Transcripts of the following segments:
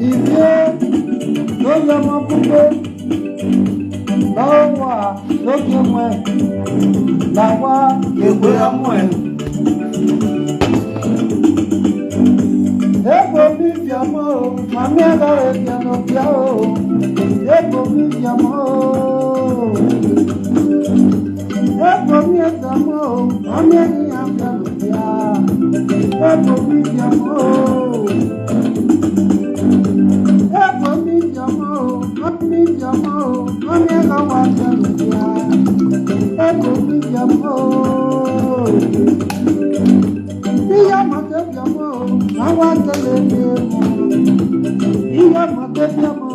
Ivie, no yama pupe. Lawa, no kemwe. Lawa, yewe amwe. Ebo mi fiamo, mami agare piano piao. Ebo mi fiamo. Ebo mi fiamo, mami agare piano. Ebo mi fiamo. Ebo mi fiamo, mami fiamo, mami agare piano. Ebo mi fiamo. Iya mate fiamo, nawa tele fiamo. Iya mate fiamo,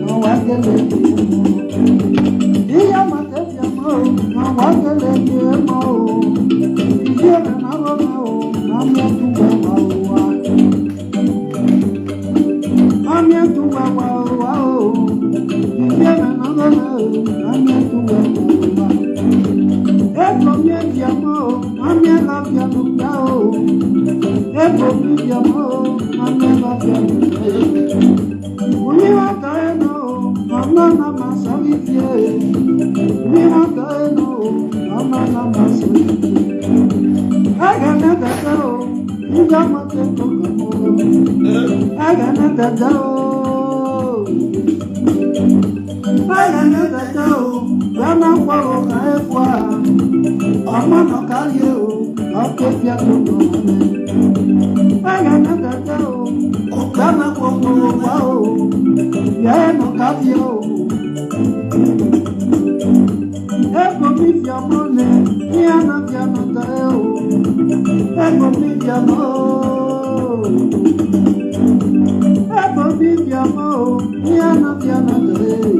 nawa tele fiamo. Iya mate fiamo, nawa tele fiamo. Iya na nawa nao, namya tuwa wawa. Namya tuwa wawa. Iya na nawa nao, namya tuwa wawa. Eko mi fiamo, namya la fiamo piao. Eko mi fiamo, namya la fiamo piao. Uni wakaeno, mama na masavivye. Uni wakaeno, mama na masavivye. Agana dadao, inja mate tokamo. Agana dadao, agana dadao. Yana kwaro kaefwa, ama no kalio, akefia tokamo. Agana dadao, yana kwaro kwao. Yana kalio. Ego mi fiamone, yana fiano taeo. Ego mi fiamo. Ego mi fiamo, yana fiano taeo.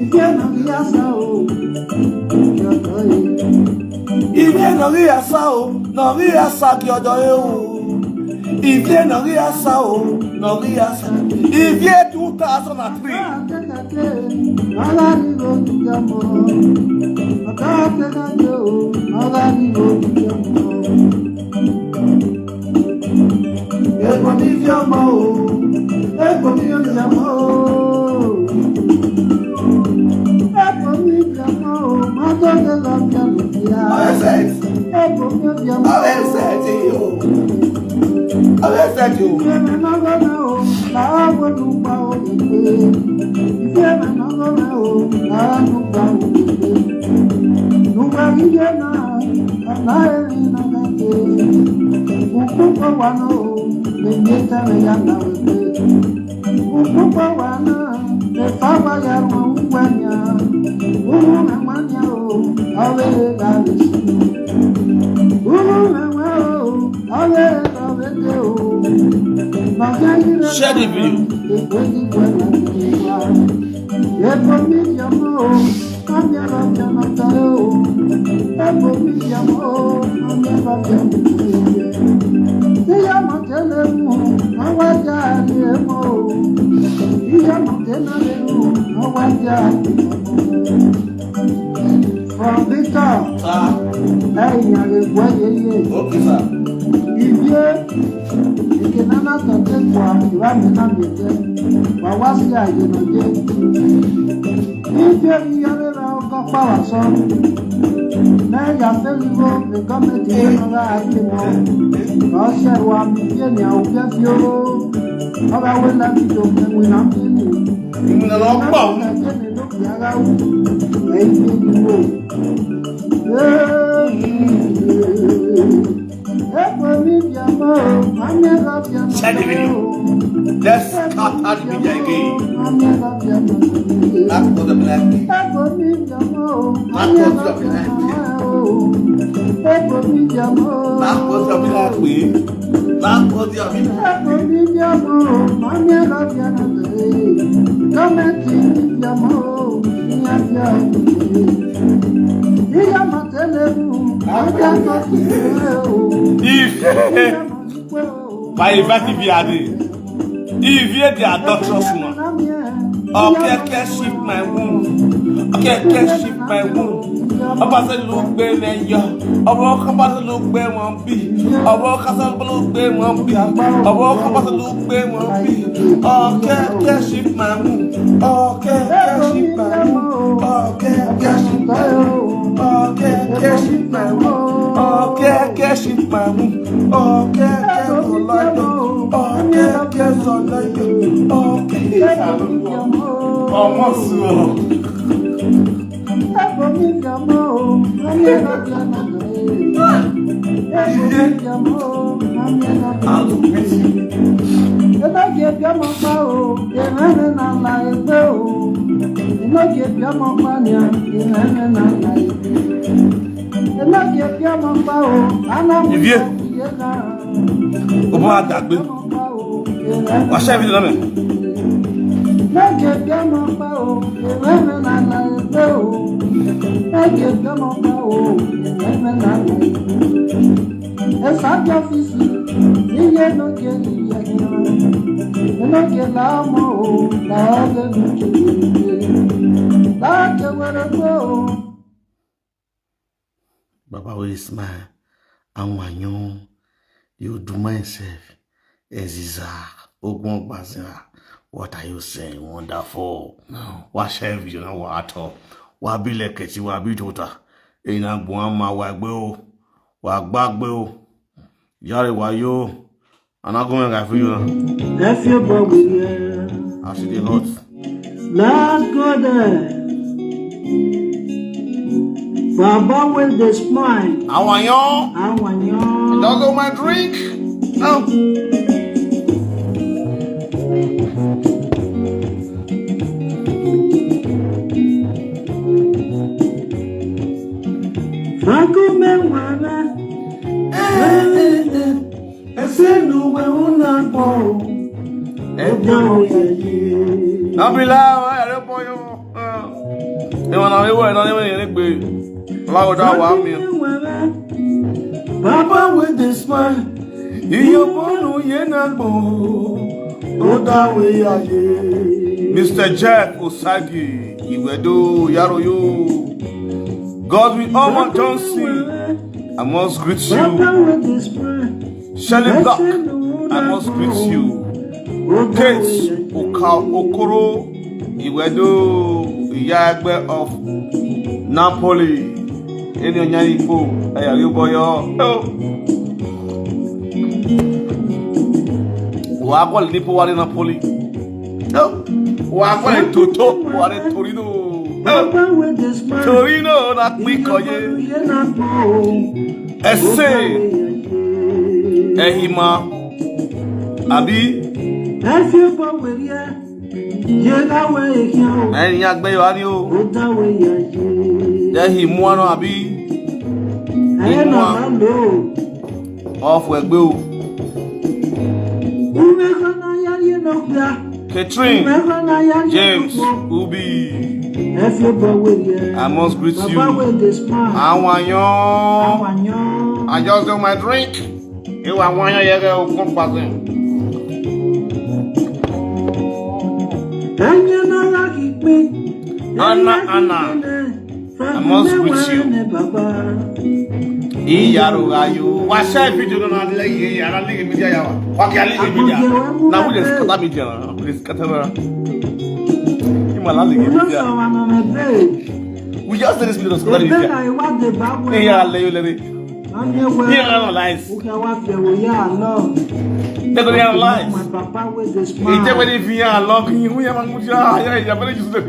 Ifiano riasao, yotoe. Ifiano riasao, no riasa kiodoeo. Ivie no riasao, no riasa. Ivie 2003. Ego mi fiamo, ego mi fiamo. Ego mi fiamo, mato de la fiamo. Ego mi fiamo. Share the video. From Victor, Okay, sir. Ivie, ikenana tote kwa iwamena mete, wawasi ayenoje. Ivie iyarela okapa waso, meja felivo, mekometi yenoga akimo. Ose wa mifie ni aupia fio, oga wela video mwina mfini. Mwina lokpa. Mwina loki aga u, eifie niwo. Share the video. Let's scatter the media again. That's for the black people. That's for the black people. That's for the black people. That's for the By Ivie the adulterous woman. Okay, can shift my womb. Okay, can shift my womb. Ọba ṣe ló gbé lẹ́yọ. Ọwọ́ kápá ṣe ló gbé wọn bí. Ọwọ́ kásá ló gbé wọn bí. Ọwọ́ kápá ṣe ló gbé wọn bí. Ọ̀kẹ́ ṣì máa mú. Ọ̀kẹ́ ṣì máa mú. Ọ̀kẹ́ ṣì máa mú. Ọ̀kẹ́ ṣì máa mú. Ọ̀kẹ́ ṣì máa mú. Ọ̀kẹ́ sọ lọ́yọ̀. Ọ̀kẹ́ sọ lọ́yọ̀. Ọ̀kẹ́ ọmọ sùn. Ivie, comment a dagbe? Wa chef de l'homme. Baba will smile and wanyon you do myself Eziza Ogun Bazira. What are you saying? Wonderful. No. What chef you know what all? Wa bi leketi wa bi tota. Ina gbo ma wa gbe o. Wa gbagbe o. Yare wa yo. Anagun ga fi yo. If you go with you. I see the hot. Let's go there. Baba with the smile. Awanyon. Awanyon. Don't go my drink. No. Umenwan. Esenu we unagbo. Nabila, ere boyo. E wana lewo e na lewo ni gbe. Olawo da wa mi. Baba with the smile. Iyo bonu ye nagbo. Odawe aye. Mr. Jeff Osagi, Iwedo Yaroyo. God will almost don't see. I must greet you. Shelly Black, I must greet you. Kate Okoro Iwedo Yagbe of Napoli. Any Onyanipo, Ayayoboyo. Wagwa Lipo Wari Napoli. Wagwa Toto Wari Torino. Torino na pikoye. Ese Ehima Abi Ẹni agbeyo ani o. Ehimu ano abi. Imu Ọfọ ẹgbẹ́ o. Catherine James Ubi. I must greet you. Awanyon. I just do my drink. You are one year old company. Anna. I must greet you. Iyarugayu. What shall we do not like here? I don't media. What can I media? Now we just cut media. Please cut her. We just did this video. Here, lady. Here, analyze. They're going to analyze. It's very via logging. We have a mucha. Yeah, very useful.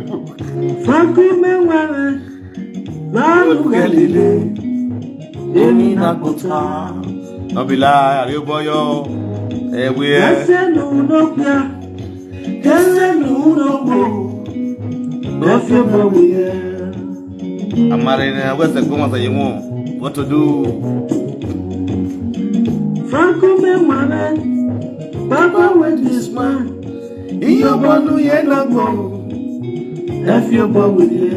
No be lie, you boy, everywhere. I'm married. Where's the woman that you want? What to do? Franco Umenwan, Papa with this man. In your bonu ye na go. If your boy with you.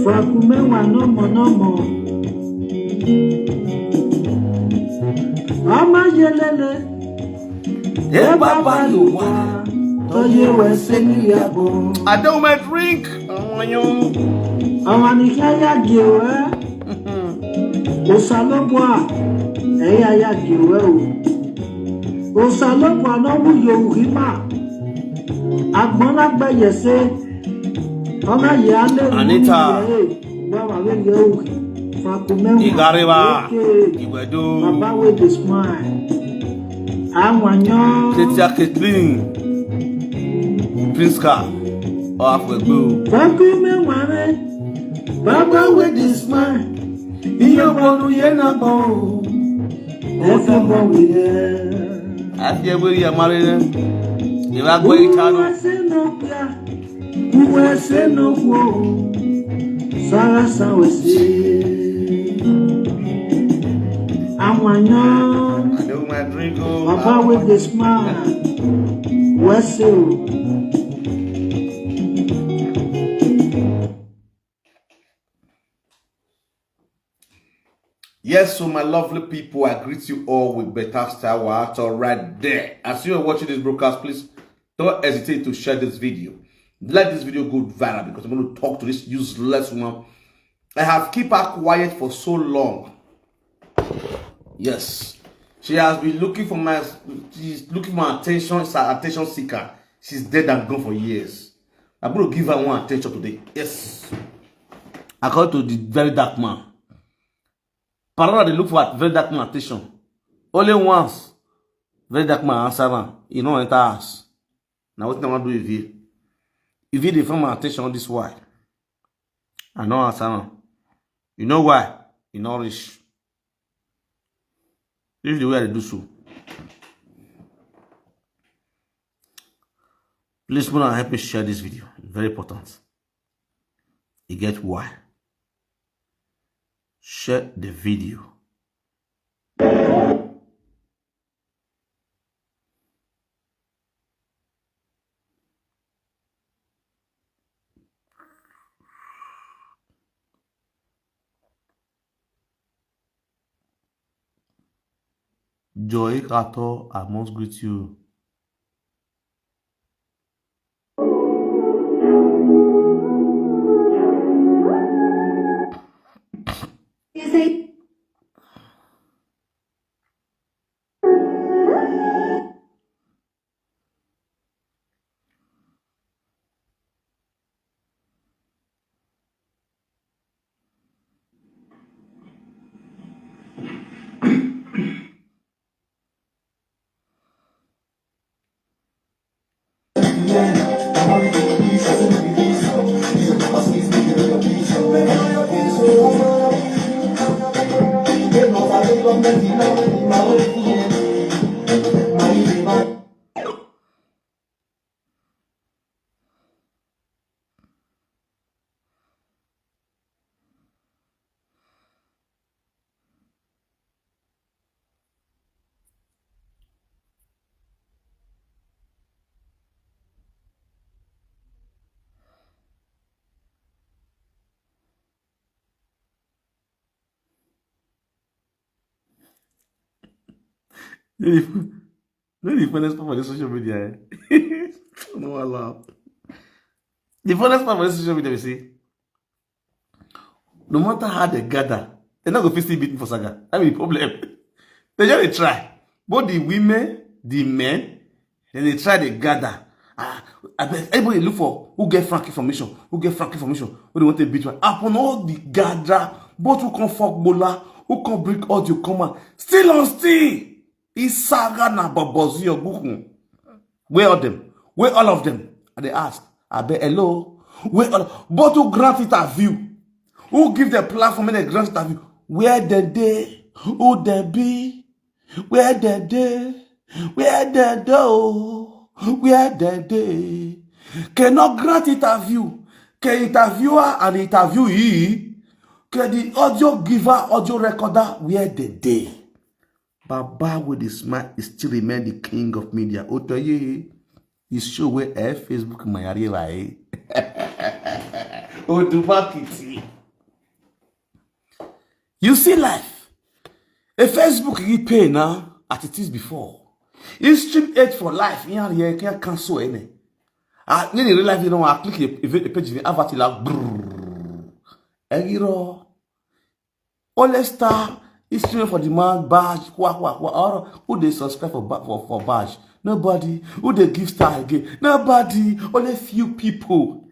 Franco Umenwan no more. Ama yelele. Papa you want. I don't my drink. Amanikaya giwe. Osalobwa. Eya giwe o. Osalobwa no wu yohima. Agbona gba yese. Ona yale. Anita. Baba we yohi. Fakumenwa. Igariba. Iwedo. Baba with the smile. Awanyo. Tetia Kathleen. Priska. Afwegbo. Fakumenwa. Baba with the smile. Iyo bonu yena bo. Efe bo we there. Afye we ya marine. Iwa go itano. Uwe se no wo. Sara sa we se. Awanyo. I know my drink. Papa with the smile. What's it? Yes, so my lovely people, I greet you all with better style right there. As you are watching this broadcast, please don't hesitate to share this video. Let this video go viral because I'm going to talk to this useless woman. I have kept her quiet for so long. Yes, she has been looking for my. She's looking for my attention. It's an attention seeker. She's dead and gone for years. I'm going to give her one attention today. Yes, according to the very dark man. Parents they look for very dark man attention. Only once, very dark man answer now. You know enter house. Now what I want to do Ivie? Ivie they find my attention this why. I know answer now. You know why? You know rich. This is the way I do so. Please help me share this video. Very important. You get why? Share the video. Joy Kato, I must greet you. No, the funniest part for the social media. No, I laugh. The funniest part for the social media, you see, no matter how they gather, they're not going to still beating for Saga. I mean, the problem. They just try. Both the women, the men, then they try to gather. Everybody look for who get frank information, who get frank information, who they want to beat one. Upon all the gather, both who can fuck bola, who can bring audio command, still on still. Is Saga na babozi or gukun? Where are them? Where all of them? And they ask, I bet hello. Where all? But who grant interview? Who give the platform and the grant interview? Where they? Who they be? Where they? Where they do? Where they? Cannot grant interview. Can interviewer and interviewee? Can the audio giver, audio recorder? Where they? Baba with the smile is still remain the king of media. Otoye is show where Facebook my area. You see life. A Facebook you pay now as it is before. It's stream 8 for life. You can't cancel any. In real life, you know, I click a page in the avatar like Egiro. All star is streaming for the man badge. Who they subscribe for badge? Nobody. Who they give star again? Nobody. Only few people.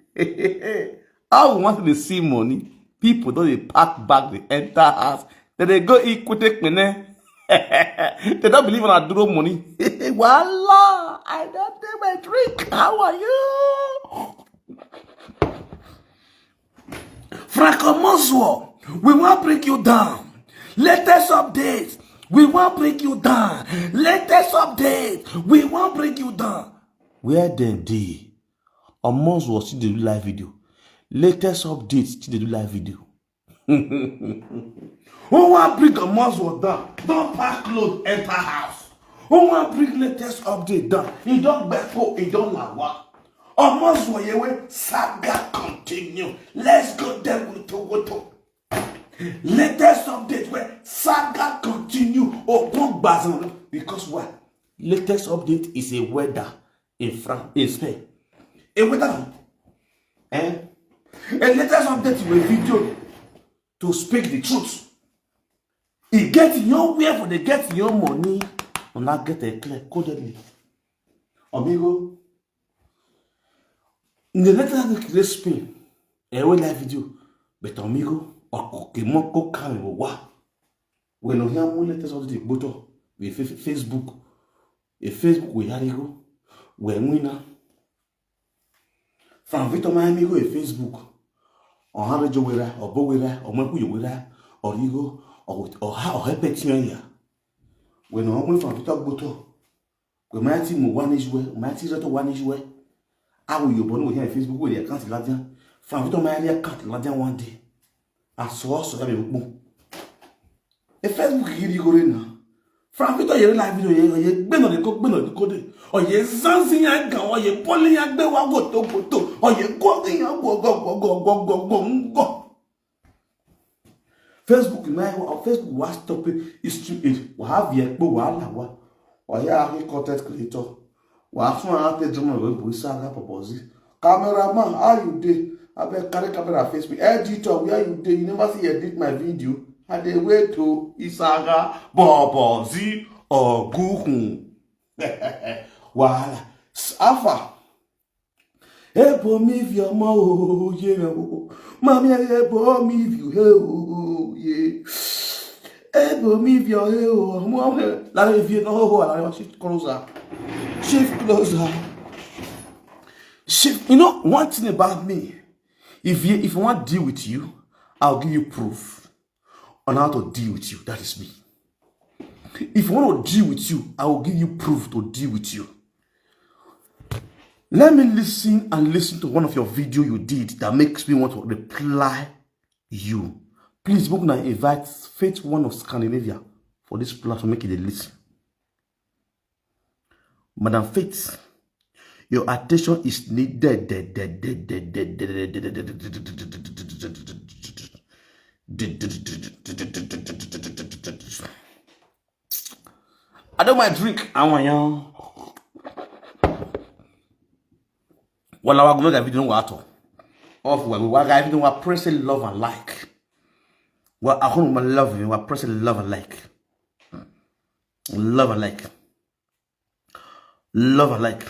How we want to see money? People don't they pack back the entire house. Then they go eat take money. They don't believe in our draw money. Voila! I don't take my drink. How are you? Franco Moswo, we want to break you down. Latest updates. We want to break you down. Latest updates. We want to break you down. Where them dey? On Moswo still dey do live video. Latest updates still dey do live video. Who want to bring a Moswo down? Don't pack clothes, enter house. Who want to bring latest update down? He don't before, he don't lawa. Almost yewe saga continue. Let's go there with to. Latest update where saga continue. Because what? Latest update is a weather in France, in Spain. A weather. A latest update is a video to speak the truth. He get nowhere for they get your money and not get a clear codedly. Amigo. In the letter that create Spain, a real live video, but amigo, or Kimoko can wa. When we have more letters of the bottle, we Facebook, a Facebook we had go, when winner. From Victor my amigo a Facebook, or how did you wear, or bow wear, or Maku you wear, or ego, or how happy ya. When I went from Victor Boto, we might see one is way, might see that one is way. How will you born with Facebook with your account Ladian? From Victor my account Ladian one day. I saw so that you a Facebook here you go in now. From Victor your live video, you been on the cook, been on the code, or you something I go, or you pulling at the one go, or you go. Facebook my Facebook was stopping is to it. We have yet, but or you are a content creator. What's one out there? We saw that purpose. Cameraman, how you did? I bet carry camera Facebook. Editor, where you did? You never see edit my video. And they wait to Isaga, Bobozi, or Guhu. Wala, Alpha. Epo me view mo, yeah, mommy, epo me view, yeah. Epo me view, mo, la review, no, I shift closer. Shift closer. Shift. You know, one thing about me, if I want to deal with you, I'll give you proof on how to deal with you. That is me. If I want to deal with you, I will give you proof to deal with you. Let me listen to one of your videos you did that makes me want to reply you. Please, book now invite Faith One of Scandinavia for this platform. Make it a listen. Madam Faith, your attention is needed. I don't mind drink. I want you. Well, I will make a video water. Off when we work, I video we pressing love and like. Well, I want to love you. We pressing love and like. Love and like. Love and like.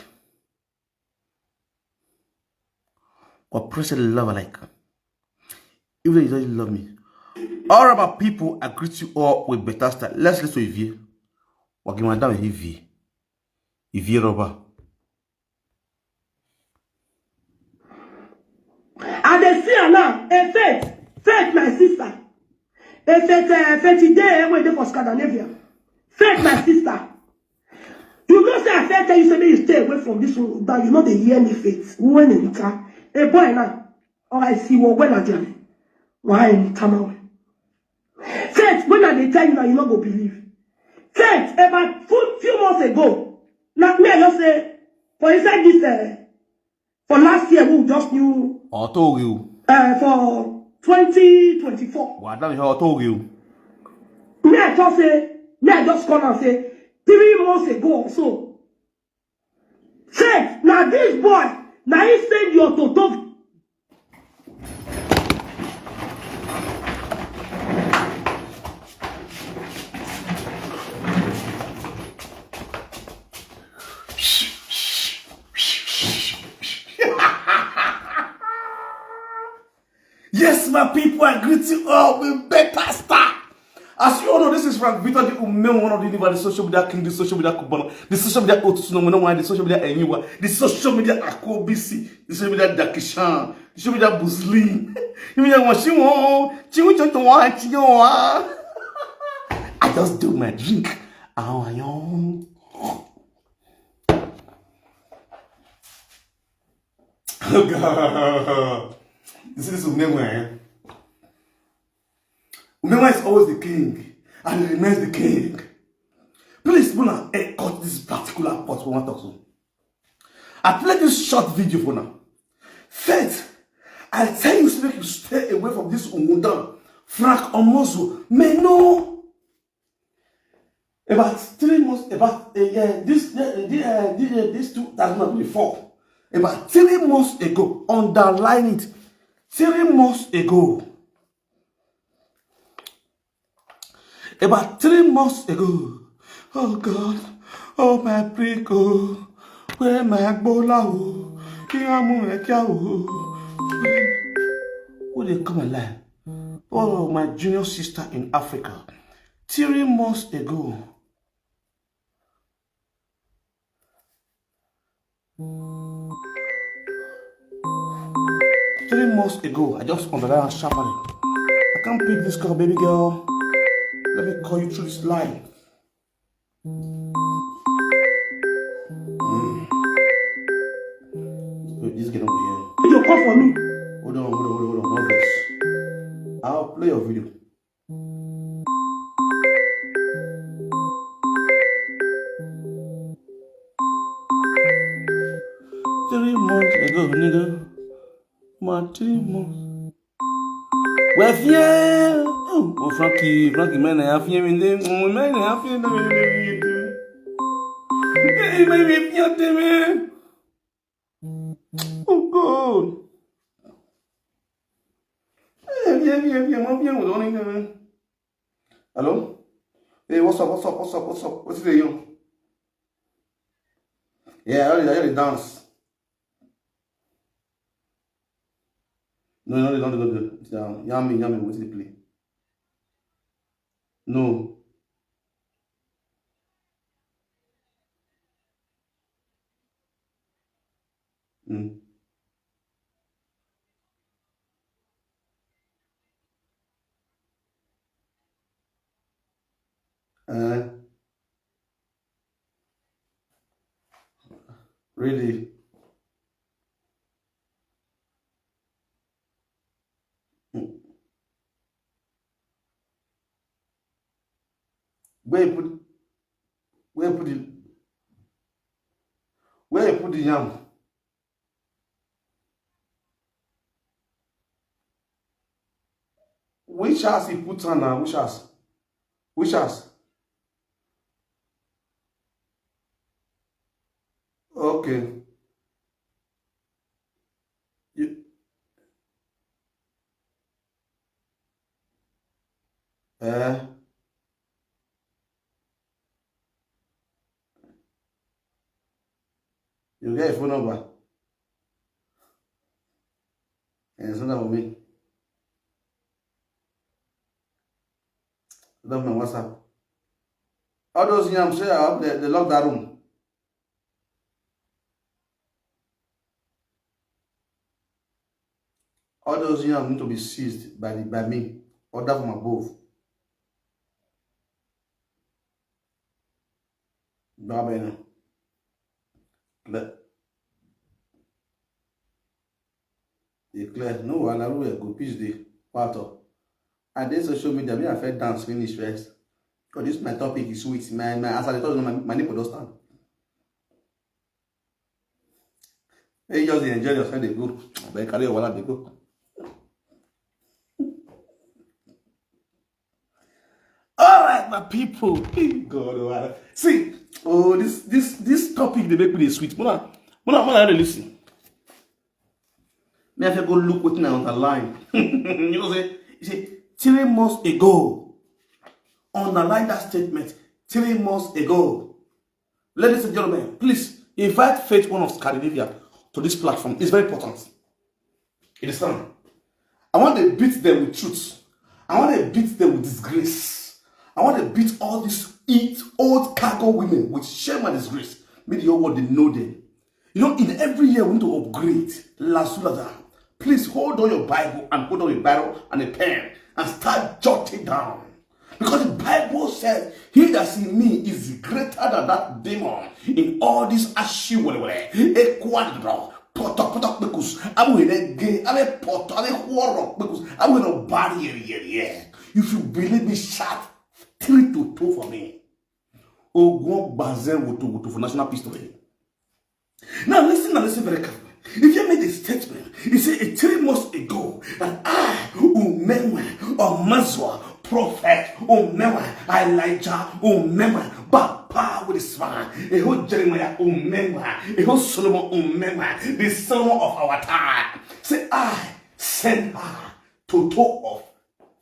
Or press love and like. Even if you don't love me. All of our people, I greet you all with better style. Let's listen to Ivie. We're going down with Ivie. Ivie Robert. And they see her now. Faith, my sister. Faith today, waiting for Scandinavia. Faith, my sister. You go say I said tell you say you stay away from this one, but you know they hear me Faith. When in the a boy now, or I see what well again. Why in come away? Faith, when I tell you that you not go believe. Faith, about few months ago, like me, I just say for inside this for last year we just knew. I told you. For 2024. What I told you. Me I just call and say 3 months ago or so. Faith, now this boy, Now he send your toto. Yes, my people, I greet you all with better start. As you all know, this is Frank Victor, the Umenwan of the social media king, the social media kubana, the social media otusunomono, the social media enyiwa, the social media akobisi, the social media dakishan, the social media buslin. I just do my drink. Oh God. You see this Umenwan? Umenwan is always the king, and he remains the king. Please, Mona, cut this particular part for one talk. I played this short video for now. Faith, I tell you to make you stay away from this Umundan, Frank Omozo. May no. About 3 months, this 2024. About 3 months ago, underline it. 3 months ago. About 3 months ago. Oh God, oh my prico, where my bola, who they come alive? Oh, my junior sister in Africa. 3 months ago. Three months ago, I just underlined sharply. I can't pick this call, baby girl. Let me call you through this line. Wait, this getting over here. You call for me. Hold on, no verse. I'll play your video. 3 months ago, nigga. My 3 months. Well, yeah. Oh, Frankie, man, I have you in there. Man, I have you in there. Oh, God. Hello? Hey, what's up? What's it, you? Yeah, I already dance. No, don't do it. Yummy, what's the play? No. Really? Where you put the yam? Which house he put on now? Which house? Okay. You get a phone number? And send that for me. That's my WhatsApp. All those yams say up they lock that room. All those yams need to be seized by me. Order from above. Clear. No, I will go pitch the part of. And then social media, me I felt dance finish first. Because this my topic is sweet. My as I told you, my nipple don't stand. Hey, just enjoy yourself, they go. But carry your wallet, they go. Alright, my people. God, see, oh, this topic they make me sweet. Mona, listen. Me have to go look what on the line. You know, say 3 months ago. Underline that statement. 3 months ago. Ladies and gentlemen, please invite Faith One of Scandinavia to this platform. It's very important. It is time. I want to beat them with truth. I want to beat them with disgrace. I want to beat all these old cargo women with shame and disgrace. Make the whole world know them. You know, in every year we need to upgrade. Please hold on your Bible and hold on your Bible and a pen and start jotting down. Because the Bible says, he that's in me is greater than that demon in all this ashiwele. I'm going to bury you. You should believe me, shout 3 to 2 for me. Ogun Bazen Woto for National Peace today. Now listen very carefully. If you made a statement, you say 3 months ago that I, Umenwan, or Mazwa, Prophet, Umenwan, Elijah, Umenwan, Bapa with his man, a whole Jeremiah, Umenwan, a whole Solomon, Umenwan, the Solomon of our time. Say I send her to talk of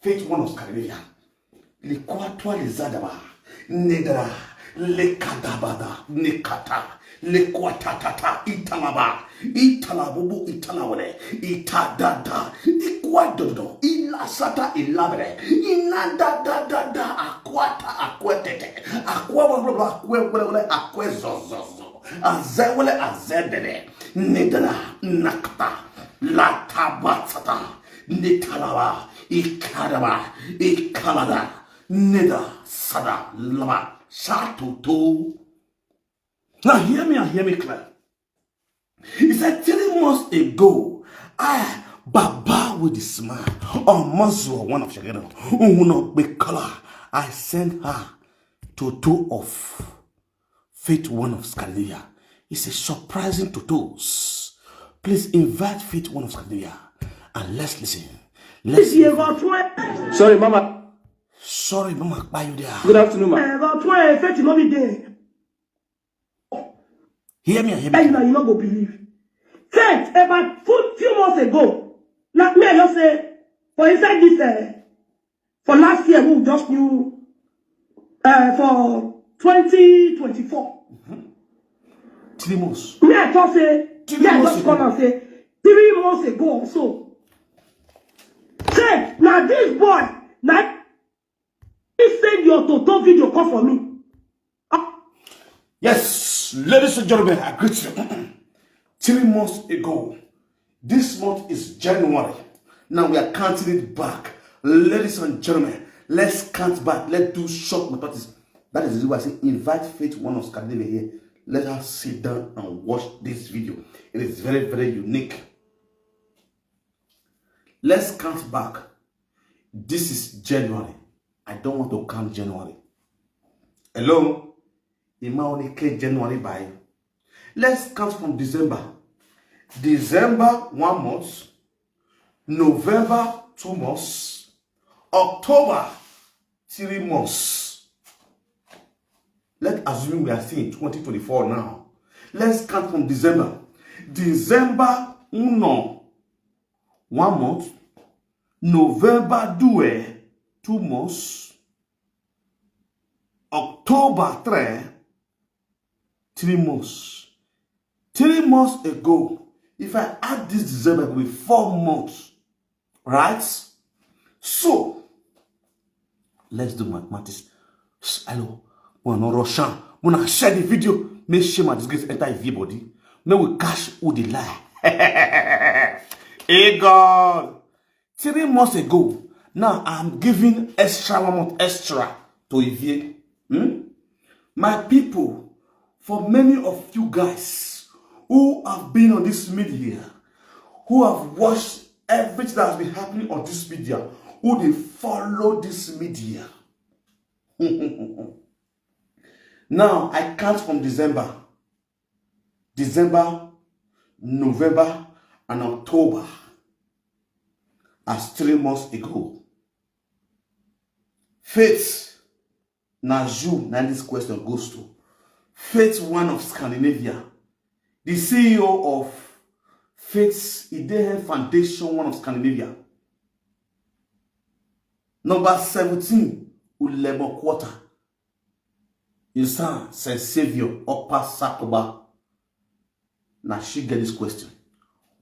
Faith One of Scandinavia. Le Quatwa le Zadaba, Nedra, le Kadabada, Nekata. Le quatatata italaba italabubu italawale itadada ikwadodo ilasata ilabre inadadadada akwetete akwewele akwezozozo azewele azedede nedana nakta latabatsata nitalaba ikalada neda sada lama shatutu. Now hear me and hear me clear. He said 3 months ago, I, Baba with the smile, or Mazur, one of Sharon, who not be color, I sent her to 2 of Faith One of Scandinavia. It's a surprising to those. Please invite Faith One of Scandinavia and let's listen. Sorry, Mama. Sorry, Mama. Why you there? Good afternoon, Ma. Hear me. You not go believe. Faith, about few months ago, like me, I just say, for inside this, for last year, we just knew, for 2024. 3 months. Me, I just say, I just come and say, 3 months ago or so. Say, now this boy, now, he send your Toto video call for me. Yes, ladies and gentlemen, I greet you. 3 months ago, this month is January. Now we are counting it back. Ladies and gentlemen, let's count back. Let's do short notice. That is why I say invite Faith One of Scandinavia here. Let us sit down and watch this video. It is very, very unique. Let's count back. This is January. I don't want to count January. Hello? It might only clear January by. Let's count from December. December 1 month. November 2 months. October 3 months. Let's assume we are seeing 2024 now. Let's count from December. December 1 month. November 2 months. October 3 months. 3 months ago, if I add this December, it will be 4 months. Right? So, let's do mathematics. Hello. When I rush on, when I share the video, make sure my disgrace enter Ivie body. May we cash who the lie. Hey God. 3 months ago, now I'm giving extra 1 month extra to Ivie. My people, for many of you guys who have been on this media, who have watched everything that has been happening on this media, who they follow this media. Now, I count from December, November, and October as 3 months ago. Faith. Now this question goes to Faith One of Scandinavia, the CEO of Faith Ide Foundation, one of Scandinavia. Number 17, Ulemo Quarter. You sound Saint Savior Upper Sakoba. Now she get this question.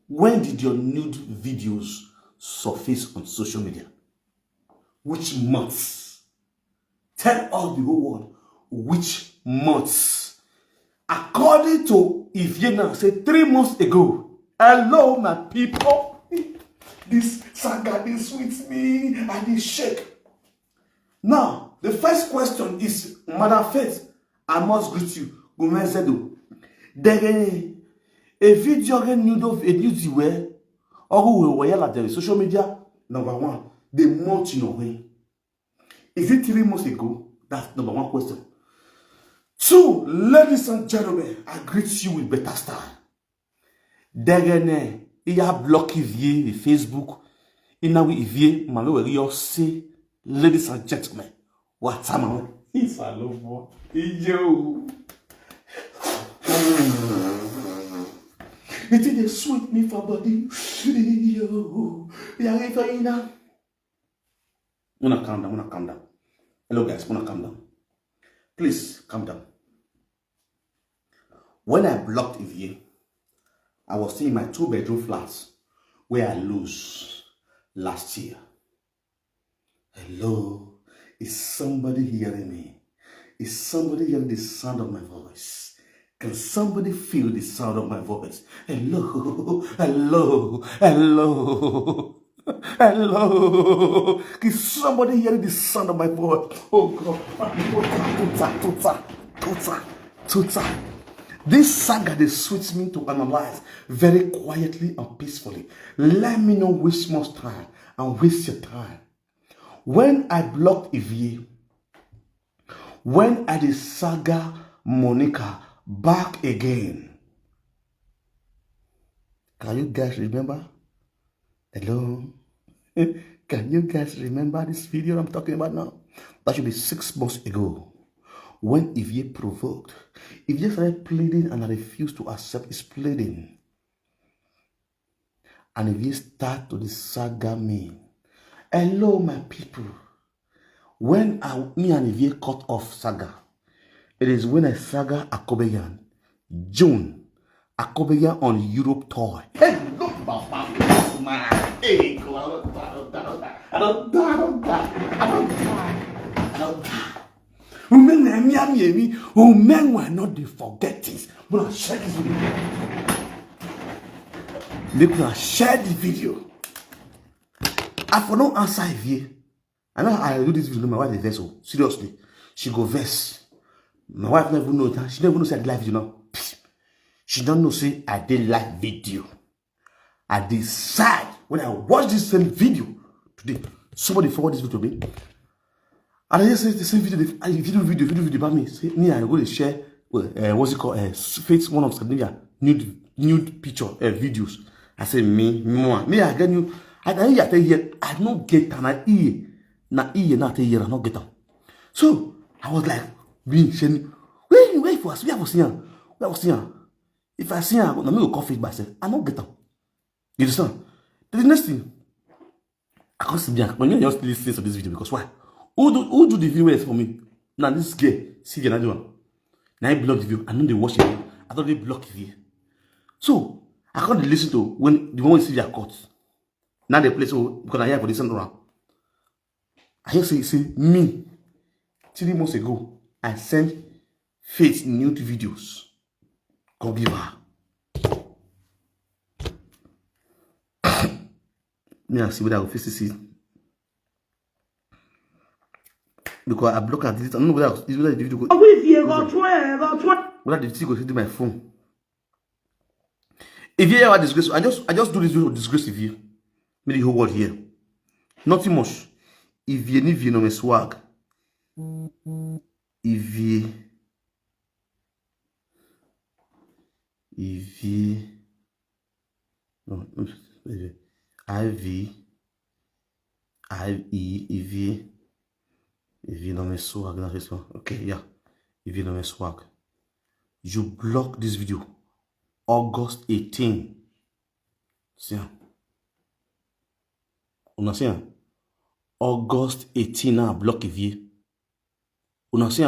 When did your nude videos surface on social media? Which months? Tell all the whole world which months. According to Ivie now, say 3 months ago. Hello, my people. This saga is with me and this shake. Now, the first question is, Madam Faith, I must greet you. A video nude of a duty where or who will yell at the social media. Number 1, the month in a way. Is it 3 months ago? That's number 1 question. 2, ladies and gentlemen, I greet you with better style. Derene, il a bloqué Ivie Facebook. Il n'a oui Ivie, malheureusement, say, ladies and gentlemen, what's up, man? It's a love boy. Yo. It is sweet me for body. Yo. Wanna calm down, wanna calm down. Hello guys, wanna calm down. Please calm down. When I blocked Ivie, I was staying in my 2-bedroom flats where I lose last year. Hello, is somebody hearing me? Is somebody hearing the sound of my voice? Can somebody feel the sound of my voice? Hello, hello, hello, hello. Is somebody hearing the sound of my voice? Oh God, tuta. This saga that suits me to analyze very quietly and peacefully. Let me not waste much time and waste your time. When I blocked Ivie, when I did saga Monica back again. Can you guys remember? Hello? Can you guys remember this video I'm talking about now? That should be 6 months ago. When Ivie provoked, Ivie started pleading and I refused to accept his pleading. And Ivie started to the saga me. Hello, my people. When me and Ivie cut off saga, it is when I saga Akobeyan, June, Akobeyan on Europe tour. Hello, Papa. Hey, I don't die. Umenwan not the forget things. But I share this video. They share the video. I for no answer Ivie. I know I do this video. My wife is vessel. Seriously, she go verse. My wife never know that. She never know say I did live video now. She don't know say I did live video. I decide when I watch this same video today. Somebody forward this video to me. And I just say the same video, video about me. Say me, I go to share what's it called? Faith, one of Scandinavia nude picture videos. I say me, I get you. I tell you, I don't get an ear, not here, I don't get them. So I was like, being saying, wait for us. We have seen. If I see her, I'm going to coffee by myself. I don't get them. You understand? The next thing, I can't see bien. When you just listen to this video because why? Who do the viewers for me? Now this girl, see another one. Now I block the video. I know they watch it. I thought they block it. So I can't listen to when the one see their cut. Now they play so because I hear for this around. I hear say me 3 months ago I sent Faith nude videos. Go give her. Me and see whether I will face this. Because I block and delete. I don't know whether the video go. Whether the video go hit my phone. If you ever disgrace, I just do this video to disgrace if you. Maybe the whole world here. Nothing much. If you know my swag. Ivie. No, Ivie. Ivie no me swag. Okay, yeah. Ivie no me swag. You block this video August 18. See, una see, August 18 now block Ivie. Una see,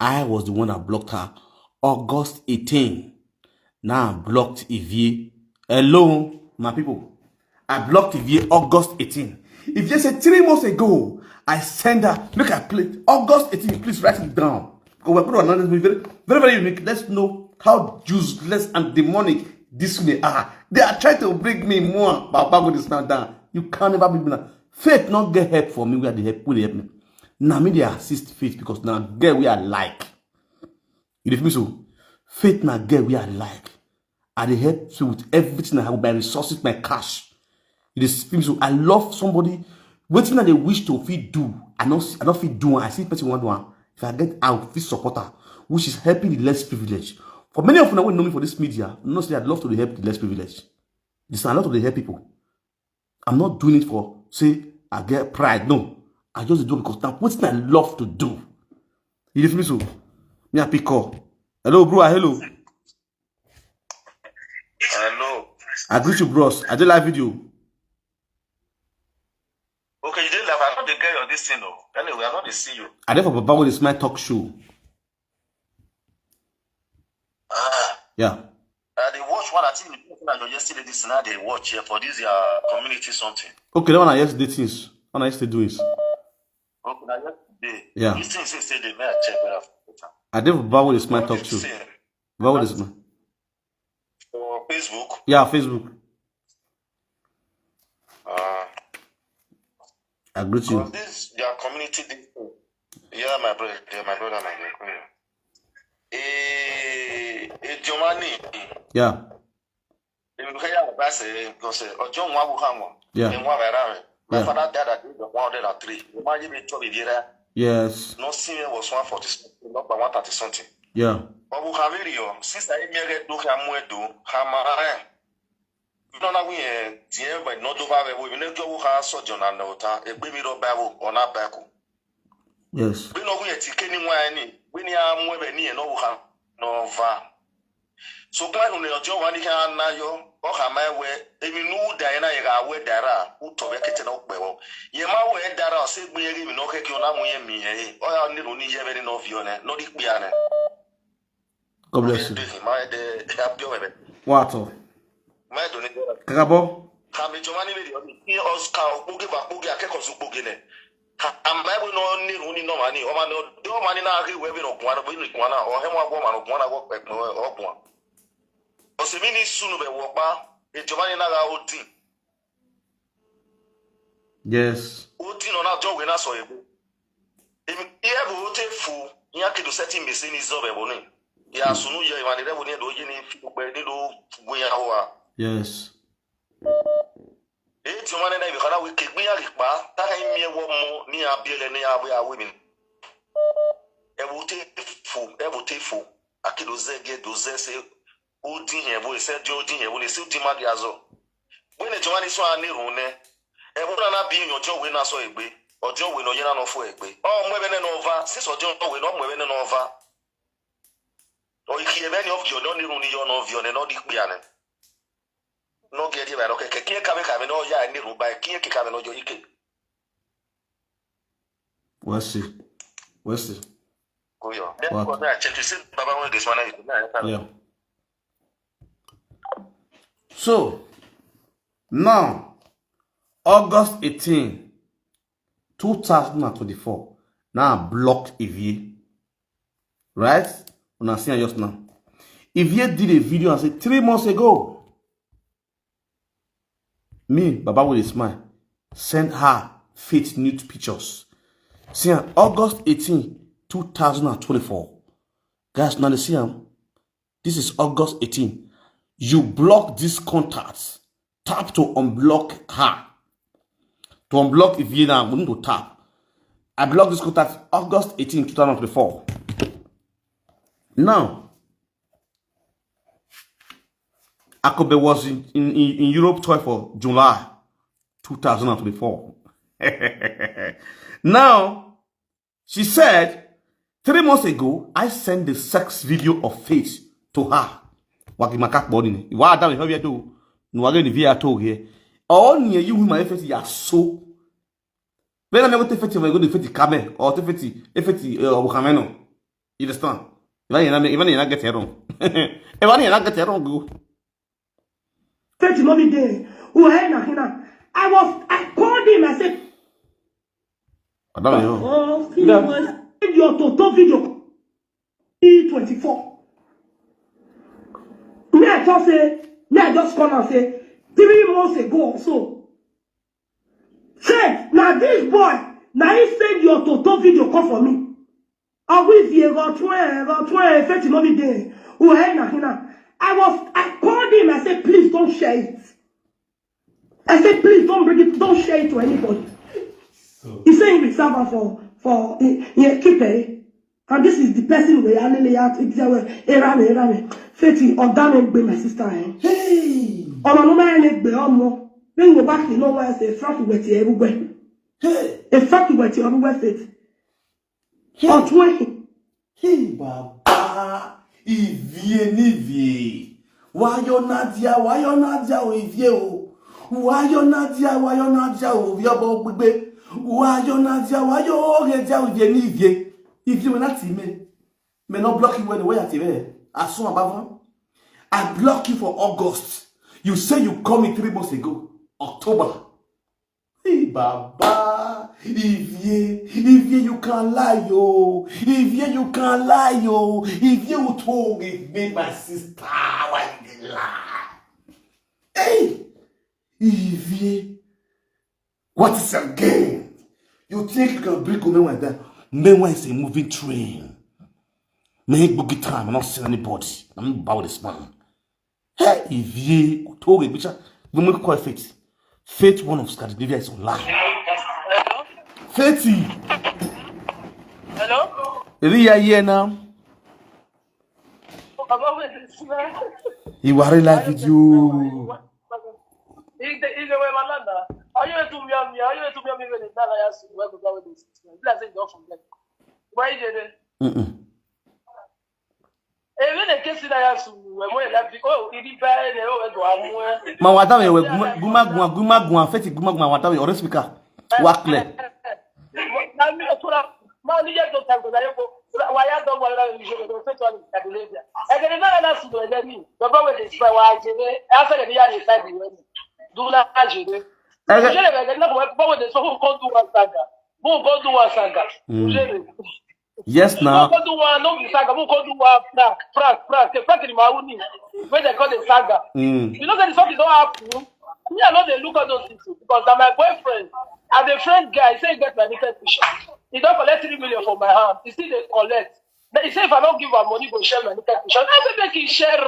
I was the one that blocked her. August 18 now blocked Ivie. Hello, my people. I blocked Ivie August 18. If you say 3 months ago, I send her, make her play August 18, please write it down. Because we're going to another very, very, very unique. Let's know how useless and demonic this way are. They are trying to bring me more. But Bible is now down. You can never be now. Faith not get help for me where they help me. Now me they assist faith because now get we are like. You feel me so? Faith now get we are like. I they help you with everything I have, my resources, my cash. It is so I love somebody. Waiting that they wish to feed do. I don't feel do. I see person want one. If I get out, feel supporter, which is helping the less privileged. For many of you that will know me for this media, not say I'd love to help the less privileged. This is a lot of the help people. I'm not doing it for say I get pride. No, I just do it because that's what I love to do. You feel me so? Me a pick up. Hello, bro. Hello. Hello. I greet you, bros. I did live video. Okay, you did live. I'm not the guy on this thing, though. Anyway, I'm not the see you. I did for Baba with this my talk show. Yeah. They watch one. I think yesterday this now they watch here for this community something. Okay, that one I yesterday things. One I yesterday do is. Okay, now yesterday. Yeah. This thing say they may I check where I did for Baba with this my talk show. Baba with this man. For Facebook. Yeah, Facebook. I greet you. This their community. Yeah, my brother, my brother. Jomani. Yeah. Yeah. My father died at 103. Yes. No senior was 140, not by 130 something. Yeah. But we have video. Since I married do Hamuedo, Hama. You don't know we dear, but not over. We will go have sojourn and nota, a baby or babble or not back. Yes. We know we are taking wine. We are moving near no have no va. So glad on your job, one can now you or my way. If you know Diana, you are where there are who to make it up well. You might wear that or say we even no cake on me, or I need only have any of you, not the piano. God bless you. My help you. What? My donation. Kagabo? Come to money video. He Oscar who give a boogie a cake of Zubugine. I'm able no need only no money, or no money now. He will be no one of one or him one woman of one walk back no one. Osemini soon be walk back. A Giovanni Naga old team. Yes. Old team on our job when I saw you. If you ever would take full, you have to set him the same is over bonnet. Yeah, so no, you have never need to yes. It's one and I will kick me a ripa, that me a woman near a bill and near women. Ever take full. I could get those say, old dinner, boy said Joe dinner when he still demand yazo. When a Joanny saw a new one, and would not be in your Joe when I saw a way, or Joe when you're not for a way. Oh, women and over, since or Joe will not women and over. Or if you have any of you, don't need only your of you and not the piano. No get it right. Okay, can't come and no, yeah, I need to buy can't come and no, you can. We'll see. We'll see. Go, yeah. Check to see Baba when this one. Yeah. So, now, August 18, 2024, now I blocked Ivie. Right? When I see just now. Ivie did a video and said 3 months ago. Me, Baba with a smile, sent her fake nude pictures. See, August 18, 2024. Guys, now they see him. This is August 18. You block these contacts. Tap to unblock her. To unblock Ivie now, we need to tap. I blocked this contact August 18, 2024. Now, Akobe was in Europe tour for July 2024. Now, she said, 3 months ago, I sent the sex video of Faith to her. Why down here do? no again the via to here all near you my effect ya so when I'm going to fit go to fit kame or to fit obukameno you understand even you not get it wrong even you not get it wrong go Fetch mommy there. I called him, I said, I don't know. oh, he was your total video 24. Me, I just call and say 3 months ago or so. Say, now this boy, now he send your total video call for me. I will be about 20, 30 mommy there. I called him, I said, please don't share it. I said, please don't bring it, don't share it to anybody. So, he said he will serve for keep it. And this is the person we are lay out erame. Feti organ be my sister. Hey! On no man be omo. When go back, you know why I say Frank with you everywhere. Hey! A Frank with you everywhere fit. On 20. Hey, Baba. Ivie. Why you Nadia? Ivie o? Why you Nadia? We are both big. Why you Nadia? Ivie? If you will not see me not block you when the way at TV. As soon above I block you for August. You say you called me 3 months ago. October. Hey, Baba. Ivie, you can't lie, yo. Ivie, you can't lie, yo. If you told me, my sister, why did you lie? Hey, Ivie, what is your game? You think you can bring Umenwan like that? Umenwan is a moving train. Make boogie time, I'm not seeing anybody. I'm not about this man. Hey, Ivie, told me, bitch, we make quite fit. Faith, one of Scandinavia, is online. Hello? Faithy. Hello? Ria here now. You are live with you. Ma wadawe we guma feti guma wadawe ore speaker wa clear yes now. When they call the saga. You know that something don't happen. Me, I know they look at those things because I'm my boyfriend and the friend guy say get my naked picture. He don't collect 3 million from my hand. He still they collect. He say if I don't give her money, go share my naked picture. I say make he share.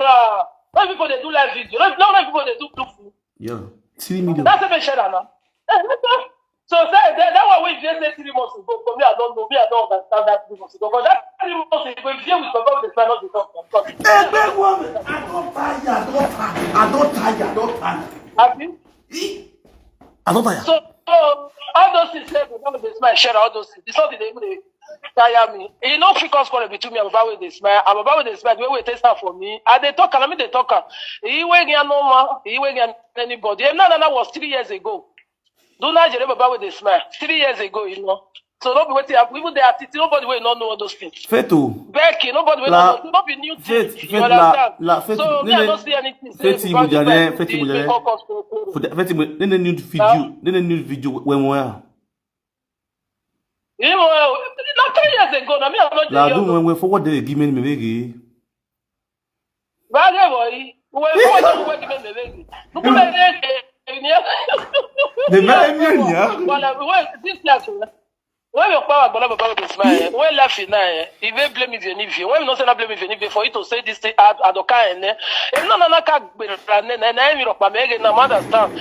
Not people they do live video. Not people they do food. Yeah, 3 million. That's a share now. So that one we just say 3 months ago. For me, I don't know. Me, I don't understand that 3 months ago. Because that 3 months ago, if you with Papa with the sign of the talk. Hey, woman, I don't tire. Happy? I don't tire. So all those things say Papa with the smile, share all those things. It's not they even tire me. You know, frequent call between me and Papa with the smile. I'm Papa with the smile. The way we taste that for me. And they talk, and I mean they talk. He went no man. He went anybody. No, was 3 years ago. Do not jerry Baba with a smile. 3 years ago, you know. So nobody waiting. Even the attitude, nobody will not know all those things. Fetu. Becky, nobody will not know. Not be new things. You understand? So me, I don't see anything. Feti new video when we are. You know, not 3 years ago. I mean, I'm not doing when we forward the give me maybe. Boy, when give me the man, this class, when your power about this man, when laughing now, he will blame Ivie. When not say blame Ivie for you to say this thing at Adoka and no can't be and I understand.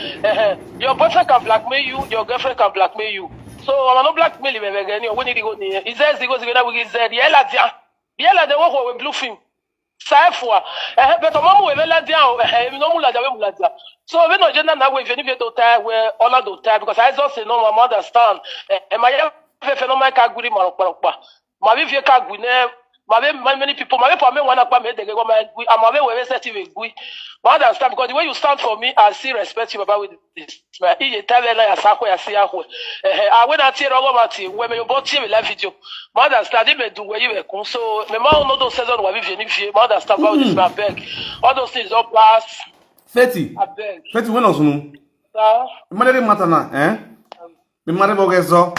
Your boyfriend can blackmail you, your girlfriend can blackmail you. So I'm not blackmailing him again. When he go near, he says he goes together with his head. Yella, the one who will blue film. Saifwa, but maman we la dia no mula jawe mula dia. So we no gender na we veni to tie where all do tie because I just say no mama understand. E ma ye fe no ma ka guri ma pa. Ma vi vie ka gu ne Many people, my people, me wanna come. They go my. I'm away with sensitive with. But understand because the way you stand for me, I still respect you about with this. My he tell me like I see I when I tell you about it, when you bought him live video. But understand me do where you were. So me ma no those season where we vient. But understand about this my beg. All those things up pass. Feti. I beg. Feti when osunu. Sir. Madere matana, Me madere bogezo.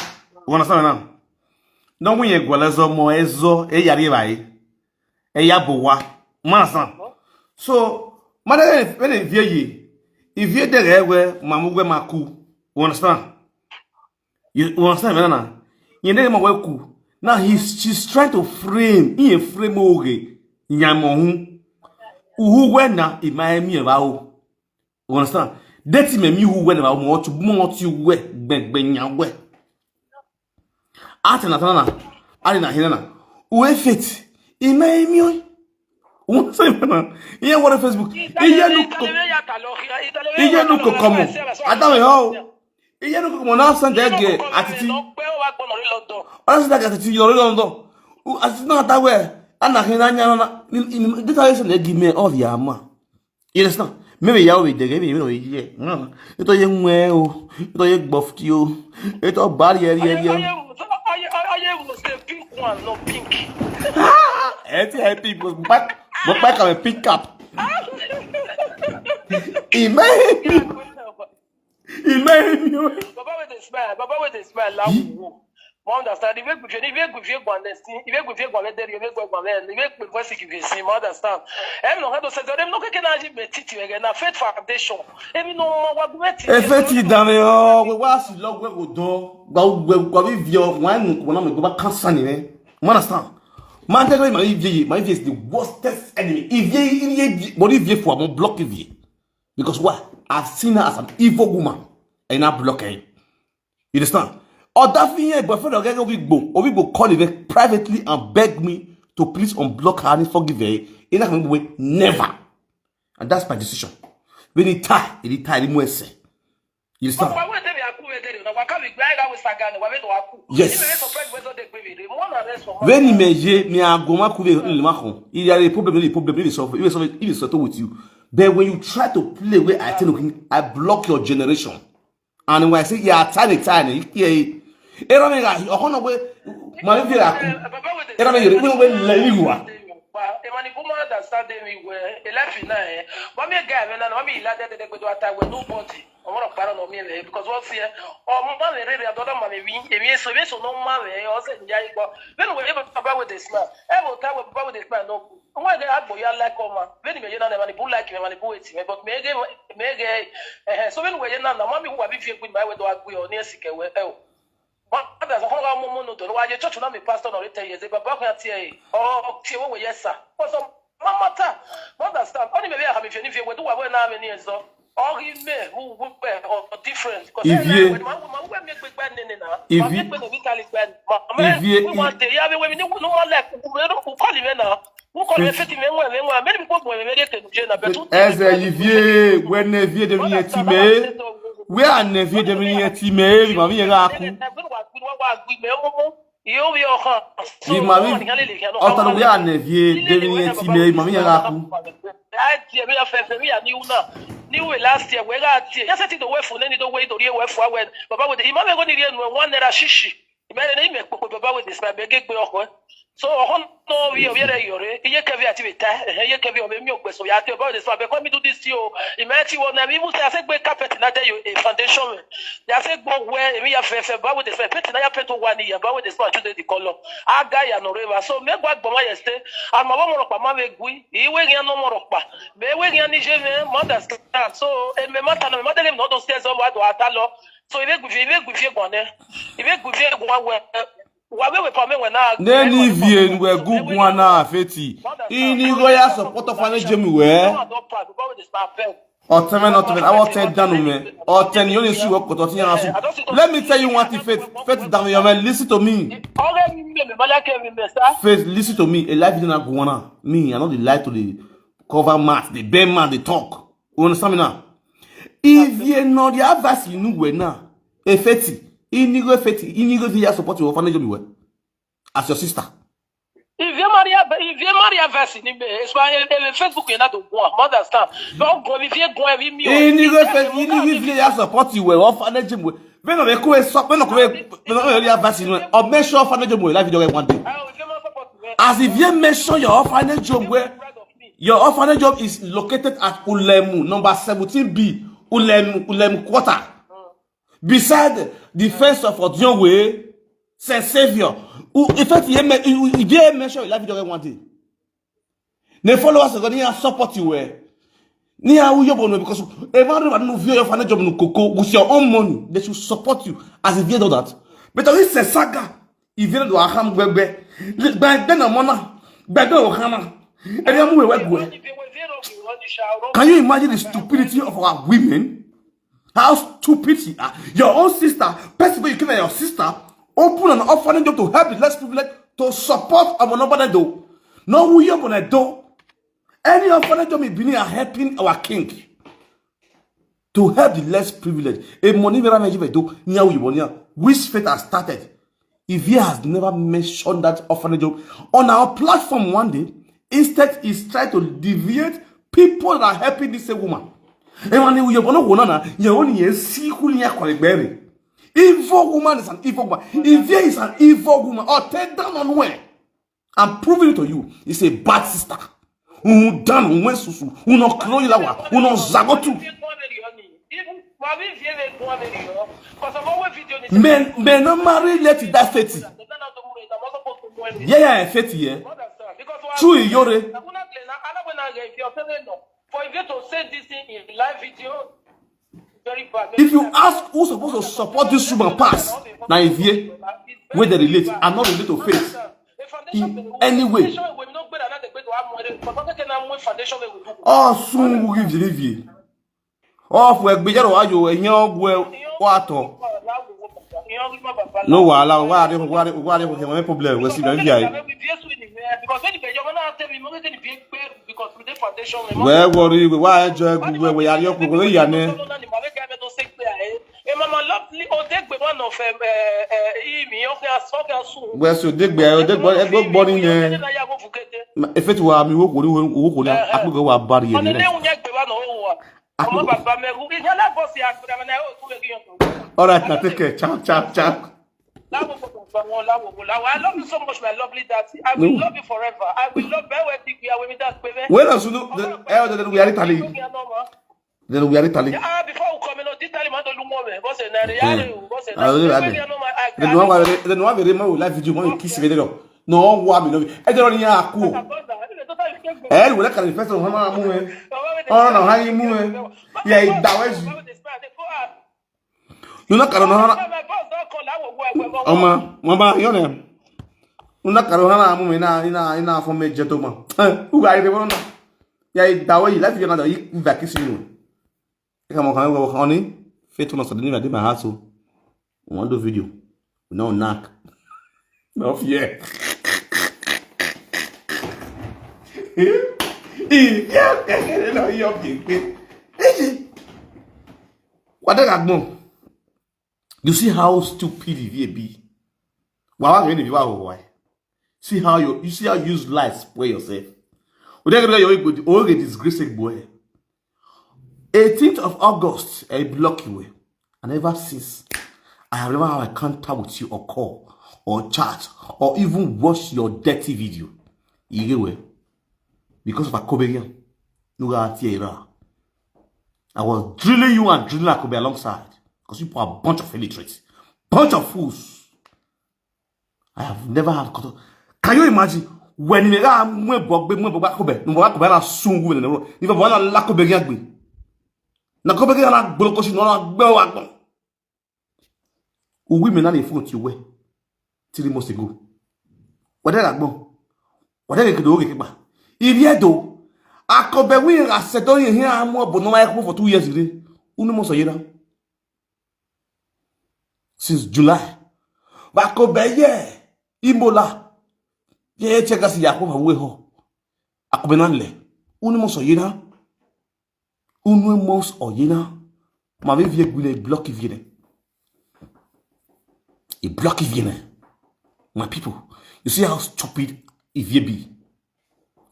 You understand now? No when you gwalezo mo ezo e yari bai. E yabowa. You understand? So madere when vie Ivie de rewe mamugwe maku. You understand? You understand now? You need maweku. Now she's trying to frame. He frame oge. Nyamohu. Uhuwe na imaemi ebao. You understand? Deti me mi uhuwe na mo tu we gbegbe nyawe. Ate na tana. Ali na hinana. Uwe fit. Imaemi. What's on Facebook? Iye no kokomo. Adawe ho. Iye no kokomo na san dege atiti. Ona san dege atiti yo londo. Atiti na adawe. Ana hinanya na this is the give me all the ama. You understand? Maybe ya we dege me no iye. Ito ye nwe o. Ito ye gbofti o. Ito bari eri. No pink. People, but back on a pick up. He made me. Baba with the smile. Understand? If you understand? No have to say them no can agir petit again. A faith foundation. Every no what effectively, damn we was log we go we view one when I'm go cancer. Understand? Man, my Ivie is the worstest enemy. Ivie, but Ivie for mon block Ivie. Because what? I've seen her as an evil woman and I block her. You understand? Or that thing, boyfriend or Obibo call Ivie privately and beg me to please unblock her and forgive her. In that way, never. And that's my decision. When he tie, you understand? Yes. When he measure me agoma kuve limako, il y a des problèmes il will settle with you. But when you try to play where I tell you, I block your generation. And when I say yeah, tiny, era mega, ohono we, my vida, era mega, we lewa. Understand me where a life in there. But me guy, when I'm they go to attack with nobody. I want to parallel me because what's here? Oh, my man, really, I don't know money. So no man, I also enjoy. When we ever about with this man, every time we about with this man, no. Why they have boy like Oma? When you know manipulate like him, manipulate him, but me so when we know, mommy who have been with my way to agree on near sick away. But there's a whole moment to why your church will not be pastor or 10 years, but back at oh, yes, sir. What's up? Mamata, understand? Only maybe I have if you do what now many years so. Or he may who or different. Because if you make big band in now, if you want to have women who no one like who call him now. Who call him 50 men when many people were making Jenna. As a Ivie, when Nevie devient timé, we are Nevie devient timé, mamie est là. Autant we are Nevie devient timé, mamie est là. New last year, we got here. Just the way for any way to the way forward. Baba with the Imam going to one that shishi. Imagine him, Baba with this man, beg me. So, no, we are here. You can be activity. You can be on the milk. So, you have to about this. But come to this year. Imagine what I mean. I say, break carpet, not you a foundation. You say, go where we have about with this. Pet, I have to 1 year about with this one to the color. I guy and river. So, make what Boma yesterday. I'm a woman of Mama Gui. He will get no more of Pa. May we get Niger, mother's. So, and my mother, not those stairs over to Atalo. So, if you go there, if you go one way. Neni vie we gugu wana feti. Ini royal support of an jemi we. Or 10 not even I will 10 down me. Or 10 you only see what let me tell you one thing, Faith down your man, listen to me. Faith, listen to me. A life didn't go on. Me, I know the lie to the cover mat, the bare man, they talk. You understand me now? If you know the advice you know we now, a Feti. Inigo via support your orphanage as your sister. If Maria verse ni be. It's my Facebook you not to go. Understand? Don't go if you go every me. If you support you well, orphanage we. When no go stop, when no verse no. Or mention orphanage we live video one day. As if you mention your orphanage where your orphanage job is located at Ulemu, number 17B, Ulemu quarter. Beside the fence of Odionwe, Saint Savior. In fact, he mentioned life video one day. The followers are going to support you. Because everyone who view your financial job with your own money, they should support you as if you do that. But it's a saga. If you do a ham, then a mona, better Ohana. Can you imagine the stupidity of our women? How stupid you are. Your own sister, possibly you can your sister, open an orphanage job to help the less privileged, to support our nobody do. No, who you gonna do? Any orphanage job is being helping our king to help the less privileged. A money very do near which faith has started. If he has never mentioned that orphanage job on our platform one day, instead he's trying to deviate people that are helping this woman. And when you only see who evil woman is an evil woman. If there is an evil woman, or take down on where I'm proving it to you, it's a bad sister. Who done who susu, who no Chloe Lawa, who no Zagotu. Men no marry let it that 30. Yeah, 30 yeah. True, Yore. For you to say this thing in live video, very bad. If you ask who's supposed to support this woman pass, now Ivie, where they relate, and not relate to faith in any way. Oh, soon we give Ivie. Oh, for a bigger or you a young water. No, allow what problem was in Ivie. Where were you? Why where we are your where so dig body if it were me who I could go a body. All right, now take care. Ciao. I love you so much, my lovely daddy. I will love you forever. I will love you. When else the we are Italy? Then we are Italy. Before we come in, Italy, man, don't then one very much life video when you kiss me. No, one. I don't know cool. Eh, we like the first one. Oh no, how you move? Yeah, that was. You not Mama, your name. Una carona ina for me gentleman. Who I don't know. Yeah, that way you left another vacation. Come on, honey. Faithfulness of the name I did my house. One do video. No knock. No fear. What did I know? You see how stupid Ivie be. Why? See how you use lies for yourself. You're a disgracing boy. 18th of August, I block you. And ever since, I have never had a contact with you or call or chat or even watch your dirty video. Because of a Kobean. I was drilling you and drilling Akobe alongside. Because you are a bunch of illiterates. Bunch of fools. I have never had contact. Can you imagine when you are women are the phone you wear 3 months ago. What did I go? What did I do? If you do, I could be winning a settle in here more, but no for 2 years. Since July. But I could be Imola. Yeah, check us here. I could be none. Unimos or yena. Ma vie gune block Ivie. A block Ivie. My people, you see how stupid Ivie be.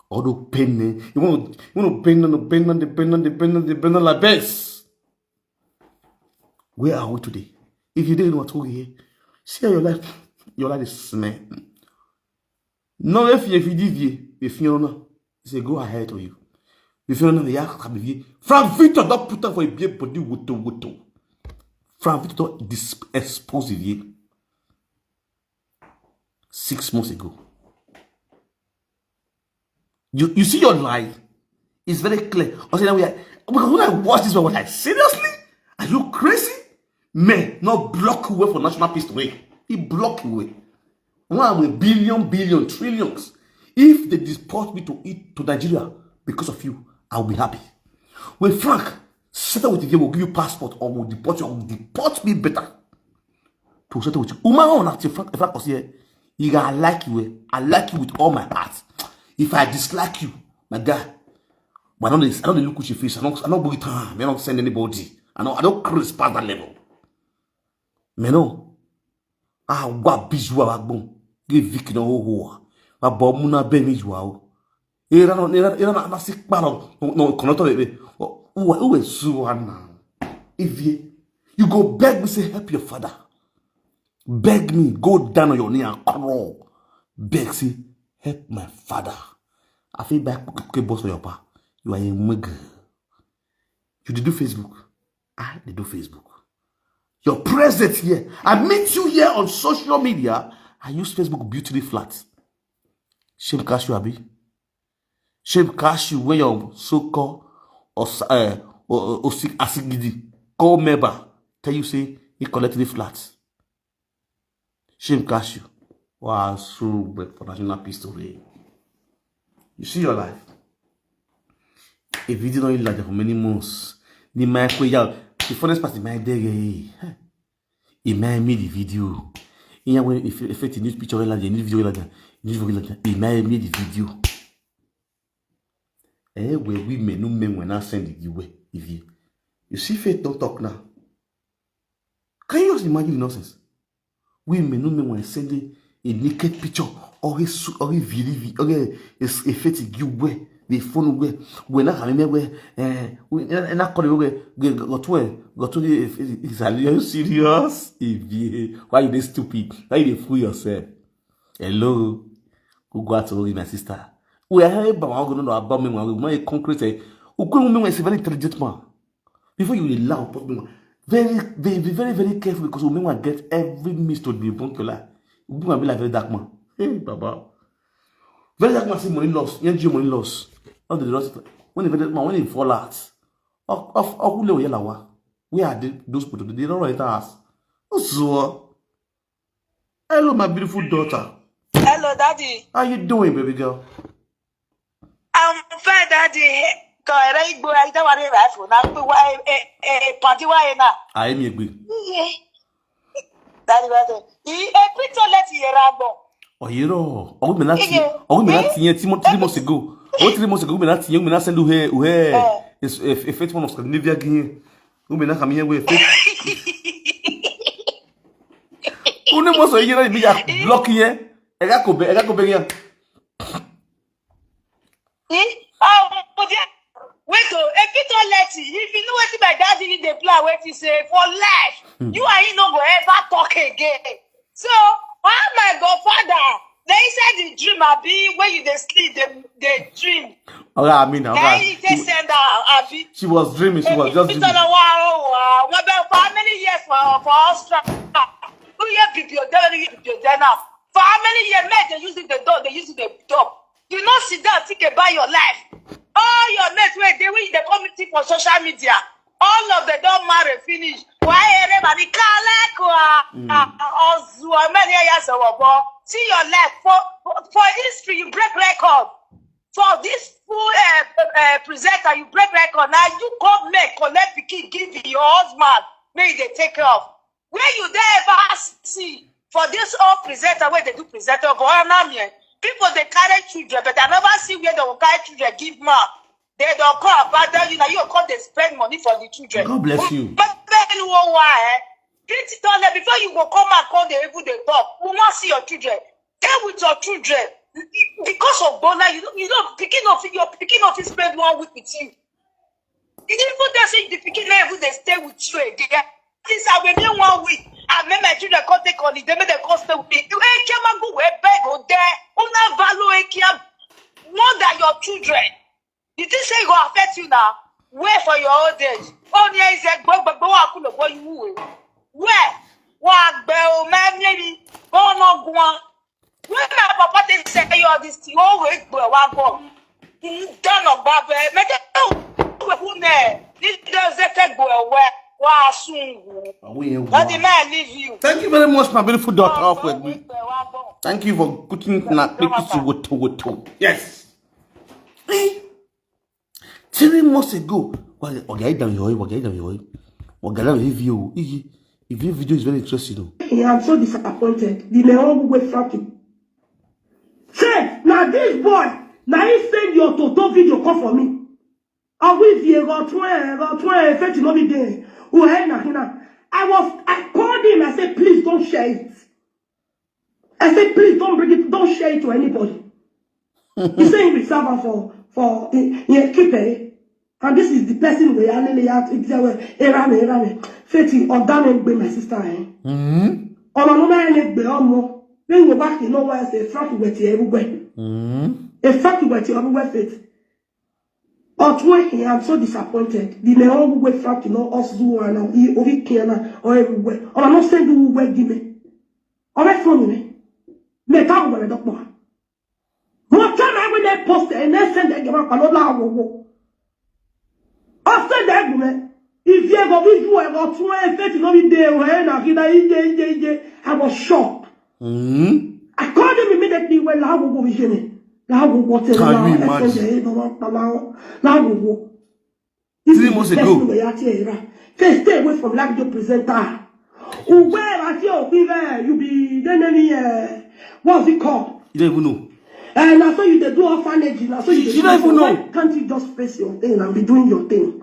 All the pain, you want to pain on like best. Where are we today? If you didn't know what we here, see how your life is smell. No, if you did, if you know, say go ahead of you. If you know the yak can be Frank Victor don't put up for a beer body woto. Frank Victor expose you 6 months ago. You see your life is very clear. Because when I watch this, I was like, seriously? Are you crazy? Man, not block away for national peace way. He block away. 1 billion, trillions. If they deport me to Nigeria because of you, I'll be happy. When Frank settle with you, will give you passport or will deport you or will deport me better. To settle with you. Umenwan, if Frank was here, I like you. I like you with all my heart. If I dislike you, my guy, but I don't look at your face. I don't bully time. I don't send anybody. I don't crisp past that level. Mais non. Ah, wa bijou à bon. Give Vicky no ho. Ma bo muna be mi joao. Era na sik paro. No konoto bebe. Who is Suana? Ivie, you go beg me, say help your father. Beg me, go down on your knee and crawl. Beg, say help my father. I feel back, okay, boss for your pa. You are a mug. You did do Facebook. I did do Facebook. Your presence here. I meet you here on social media. I use Facebook beautifully flat. Shame cash you, Abi. Shame cash you when you're so-called or asigidi. Call member. Tell you say he collected flat. Shame cash you. Wow, so for national peace today. You see your life. A video not like for many months. The funniest part is my day. He made me the video. If it's a news picture like the video he made me the video. Where we may no men when I send it away. If you see faith don't talk now. Can you just imagine the nonsense? We may no men when sending a naked picture or a video or a faith you wear the phone where when I remember and I call it got to is are you serious? Why you stupid? Why you fool yourself? Hello, who got to my sister? We are here, but I'm going to about me. My concrete. Umenwan is a very intelligent man. Before you allow, very careful because Umenwan get every miss to be bunker. Umenwan be like very dark man. Hey, Baba. Very dark man say money loss. Money loss. All the loss when he fall out. Where are those people? They don't write us. So, hello, my beautiful daughter. Hello, Daddy. How you doing, baby girl? I'm fine, Daddy. I don't want to rifle. Now, party why now? I am a good. Daddy, what? He picture let you rabo. Oh, you know. Oh, me not see 3 months ago. 3 months ago, me not send you here. It's a faith one of Scandinavia game. Me not come here with faith. Who knows what you me block here? I got go here. Wait, if you don't let it, if you know what my daddy in the plan, what he say for life, you and he no go ever talk again. So, my godfather, they said the dream be when you sleep, they dream. Okay, I mean, okay. She was dreaming. She was just dreaming. For how many years for Australia? Who you people now? For how many years, men they using the door, they using the door. You not sit down, think about your life. All your mates where they will the committee for social media. All of them don't marry, finish. Why everybody see your life for history, you break record. For this full presenter, you break record. Now you come make collect the key, give your husband, maybe they take care of. Where you ever see for this old presenter where they do presenter for people they carry children, but I never see where they will carry children, give more. They don't come about that, you know, you come they spend money for the children. God bless you. But then why? Before you go come and call the people they talk, we want see your children. Tell with your children. because of Bola, you don't picking off his spend 1 week with you. You didn't put that say the picking level they stay with you again. Since I went in 1 week, I met my children can't take on it, they made the cost with me. You ain't come go where beg or there, una value more than your children. You think say it will affect you now? Wait for your old age. Oh, yeah, is that boy you where? What bell, man, maybe go on go on. When my papa say all this thing, always go one go. Done on Baba, make it who there. This doesn't go away. Wow, soon. But the man leave you. Thank you very much, my beautiful daughter. Off with me. Thank you for putting that to yes. 3 months ago, if your video is very interesting. I'm so disappointed. The man wait for you. Say, now this boy, now he send your Toto video call for me. I will be got 20, 30 no be there. I called him, I said, please don't share it. I said, please don't bring it, don't share it to anybody. He said he will serve for keep it. And this is the person we are really at Erame. Feti or damn my sister. On a man, then go back, you know why I say frack with you everywhere. A frack with you everywhere fit. I'm so disappointed. The man who frack, you know, us do and over Kiana or everywhere. Or I'm not saying you will give me. Or I phone me. Me talk about it, doctor. What time I will they post and they send them up another hour. After that, man, if you ever be about 20, no be there, I was shocked. I called him immediately when I will go vision. Now will water. 3 months ago. First stay away from Lagdo presenter. Where I feel you be then what's it called? You don't even know. And I saw you they do orphanage. I saw you don't even know. Why can't you just face your thing and be doing your thing?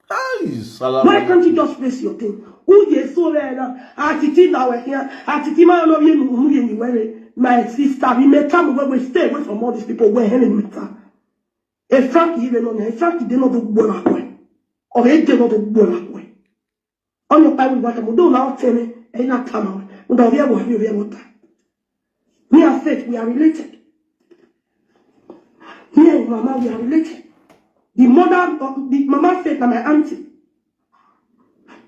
Why can't you just face your thing? Who you so there? Attitude now here. Attitude man no you my sister. We may come where we stay away from all these people. Where any matter. A Frank even on a Frank did not do well way. Or he did not do well way. On your time what I'm doing now tell me ain't not come. We don't hear what you hear what. Me and Faith, we are related. Me and Mama, we are related. The mother, the Mama Faith and my auntie.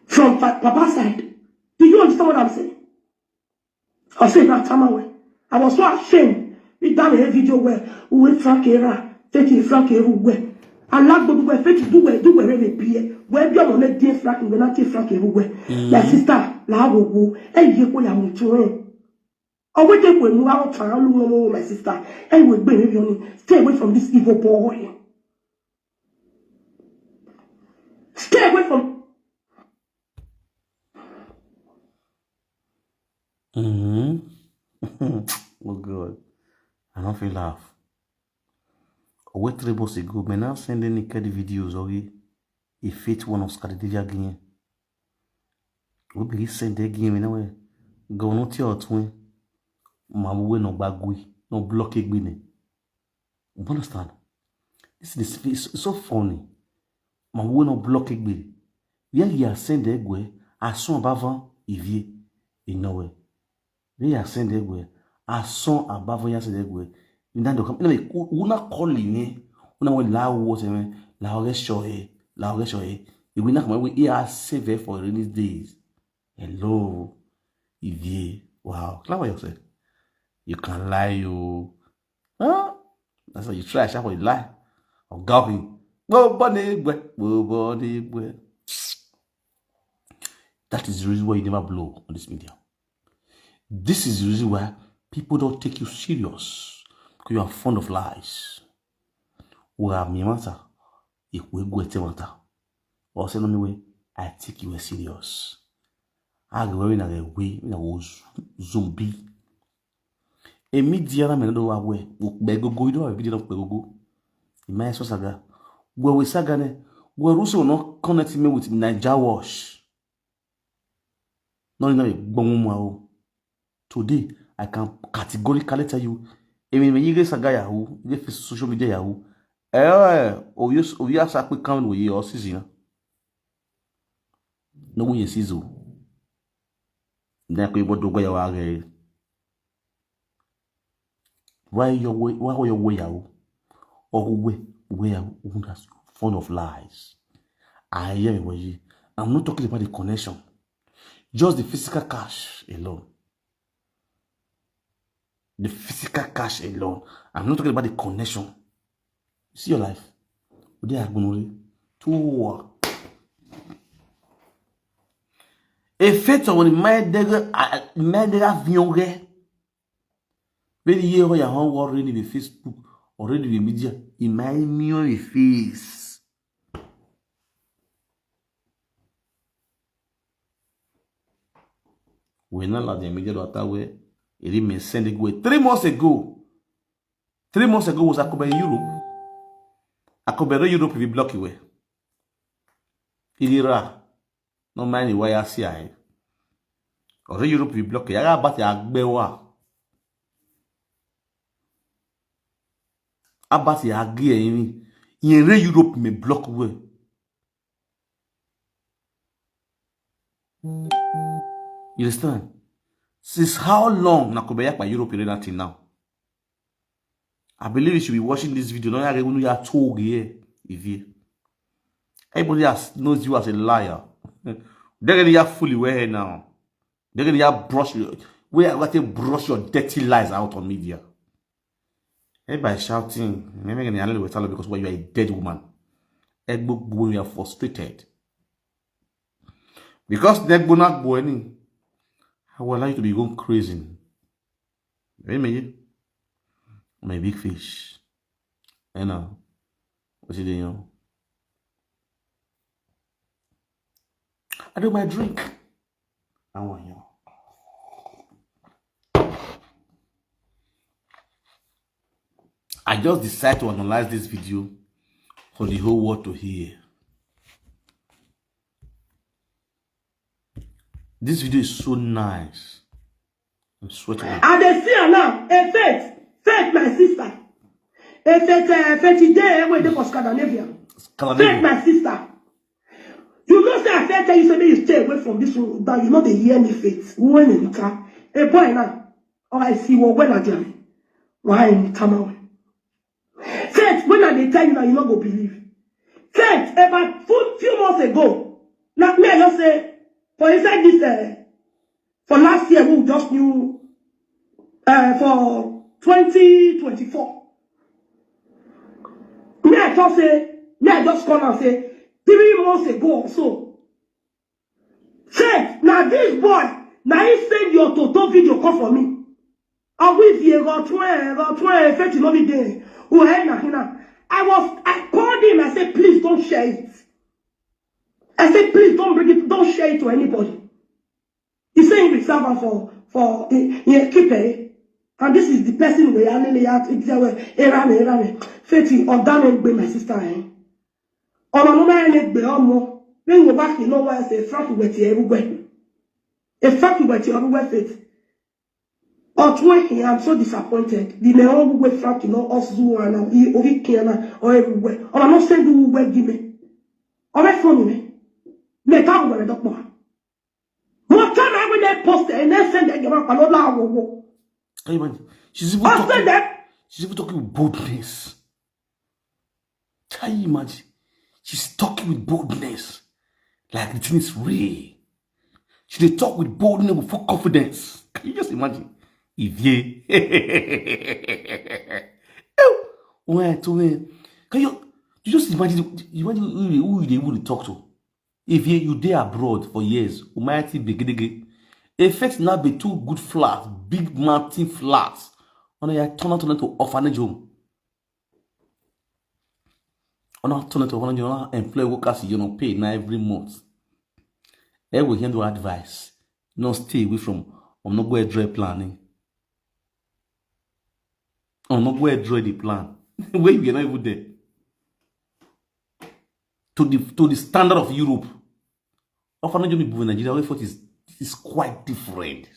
From Papa's side. Do you understand what I'm saying? I said that time away. I was so ashamed. We done a video where we went Frank era, Faith Frank everywhere. I like to do where Faith do where every beer. Where you are on a day Frank, we're not Frank everywhere. My sister, la go, and you will have to. I will take when you are trying my sister, and will bring you. Stay away from this evil boy. Stay away from. Oh God, I don't feel laugh. Wait 3 months ago, but now sending the videos okay? A Faith one of Scandinavia game. We be send the game anyway. Go not your twin. Mamu no bagui, no block it bine. You understand? This is so funny. Mamu no block it bine. Here you are send the egg as soon above Ivie in nowhere. They are send the egg as soon above you send the egg. You don't come. Anyway, una calling me. Una we la water me. La reshoe. You will not come. We are saved for rainy days. Hello, Ivie. Wow, clever yourself. You can lie, you. Huh? That's why you try. That's why you lie. Or go him. That is the reason why you never blow on this media. This is the reason why people don't take you serious. Because you are fond of lies. Or me matter. If we go to matter. Or say no me way, I take you serious. I go in a way, in a zombie. A media man do away. Bego go do a video of Bego. My saga. Where we sagane, where also not connecting me with naijawatch. No, no, today I can categorically tell you Emi me yige saga Yahoo, yige social media Yahoo. Oya sakwe kan wo ye o season. No wo ye season. Na ko ibodo gba ya wa re. Why your way Yahoo? Or where Yahoo that's fond of lies. I hear me. I'm not talking about the connection. Just the physical cash alone. The physical cash alone. I'm not talking about the connection. You see your life. They are going to a fait on my avion. When you hear your home already the Facebook, already the media, in my mirror face. When not like the media that way, it may send it away. 3 months ago. 3 months ago was Akobe Europe. Akobe Europe we block away. Ilira. No mind why I see I. Or Europe we block. Yaga bat ya agbewa. Abati agi eni. Yere Europe me block away. You understand? Since how long Nakobeyak by Europe until now? I believe you should be watching this video. No, you are told here, Ivie. Everybody knows you as a liar. They're gonna fully wear now. They're gonna brush you. We are going to brush your dirty lies out on media. Everybody shouting, because you are a dead woman. When you are frustrated. Because that will not go any. I would like to be going crazy. I'm a big fish. I know. What's it doing? I do my drink. I want you. I just decided to analyze this video for the whole world to hear. This video is so nice. I'm sweating. And they see her now. A faith, my sister. A faith today when they for Scandinavia. Faith, my sister. You know, say I tell you something, you stay away from this room, but you know they hear me faith. When in the car, a boy now. Or I see what when I do. Why in the car? Faith, when I tell you that you not go believe. Faith, about few months ago, now me I just say. For inside this, for last year, we just knew, for 2024. I just call and say, 3 months ago or so. Say, now this boy, now he send your Toto video call for me. And with you, got 30 lovely day. I called him, I said, please don't share it. I said, please don't bring it, don't share it to anybody. He's saying reserve for keep it. And this is the person we are really at Fetty or damn be my sister. On a moment be almost when you back, you know why I say frack with you everywhere. A frack with you everywhere fit. Or 20, I'm so disappointed. The neon way frack, you know, us zoo and over or everywhere. Or I'm not saying you will give me. Or that's funny. Me can't go to the doctor. What time I when they post and they send that you want to know. She's even talking with boldness. Can you imagine? She's talking with boldness. Like the thing is real. She dey talk with boldness, with full confidence. Can you just imagine? Ivie. Wait, can you just imagine who they would talk to? If you there abroad for years, Umayati begin effects now be 2 good flats, big mountain flats. On a turn out to orphanage home. On a turn out to orphanage home, employ workers you know pay now every month. I will handle advice. No stay away from not go dry planning. Not go draw the plan. Where you are not even there. To the standard of Europe. Orphanage in Nigeria, our effort is quite different.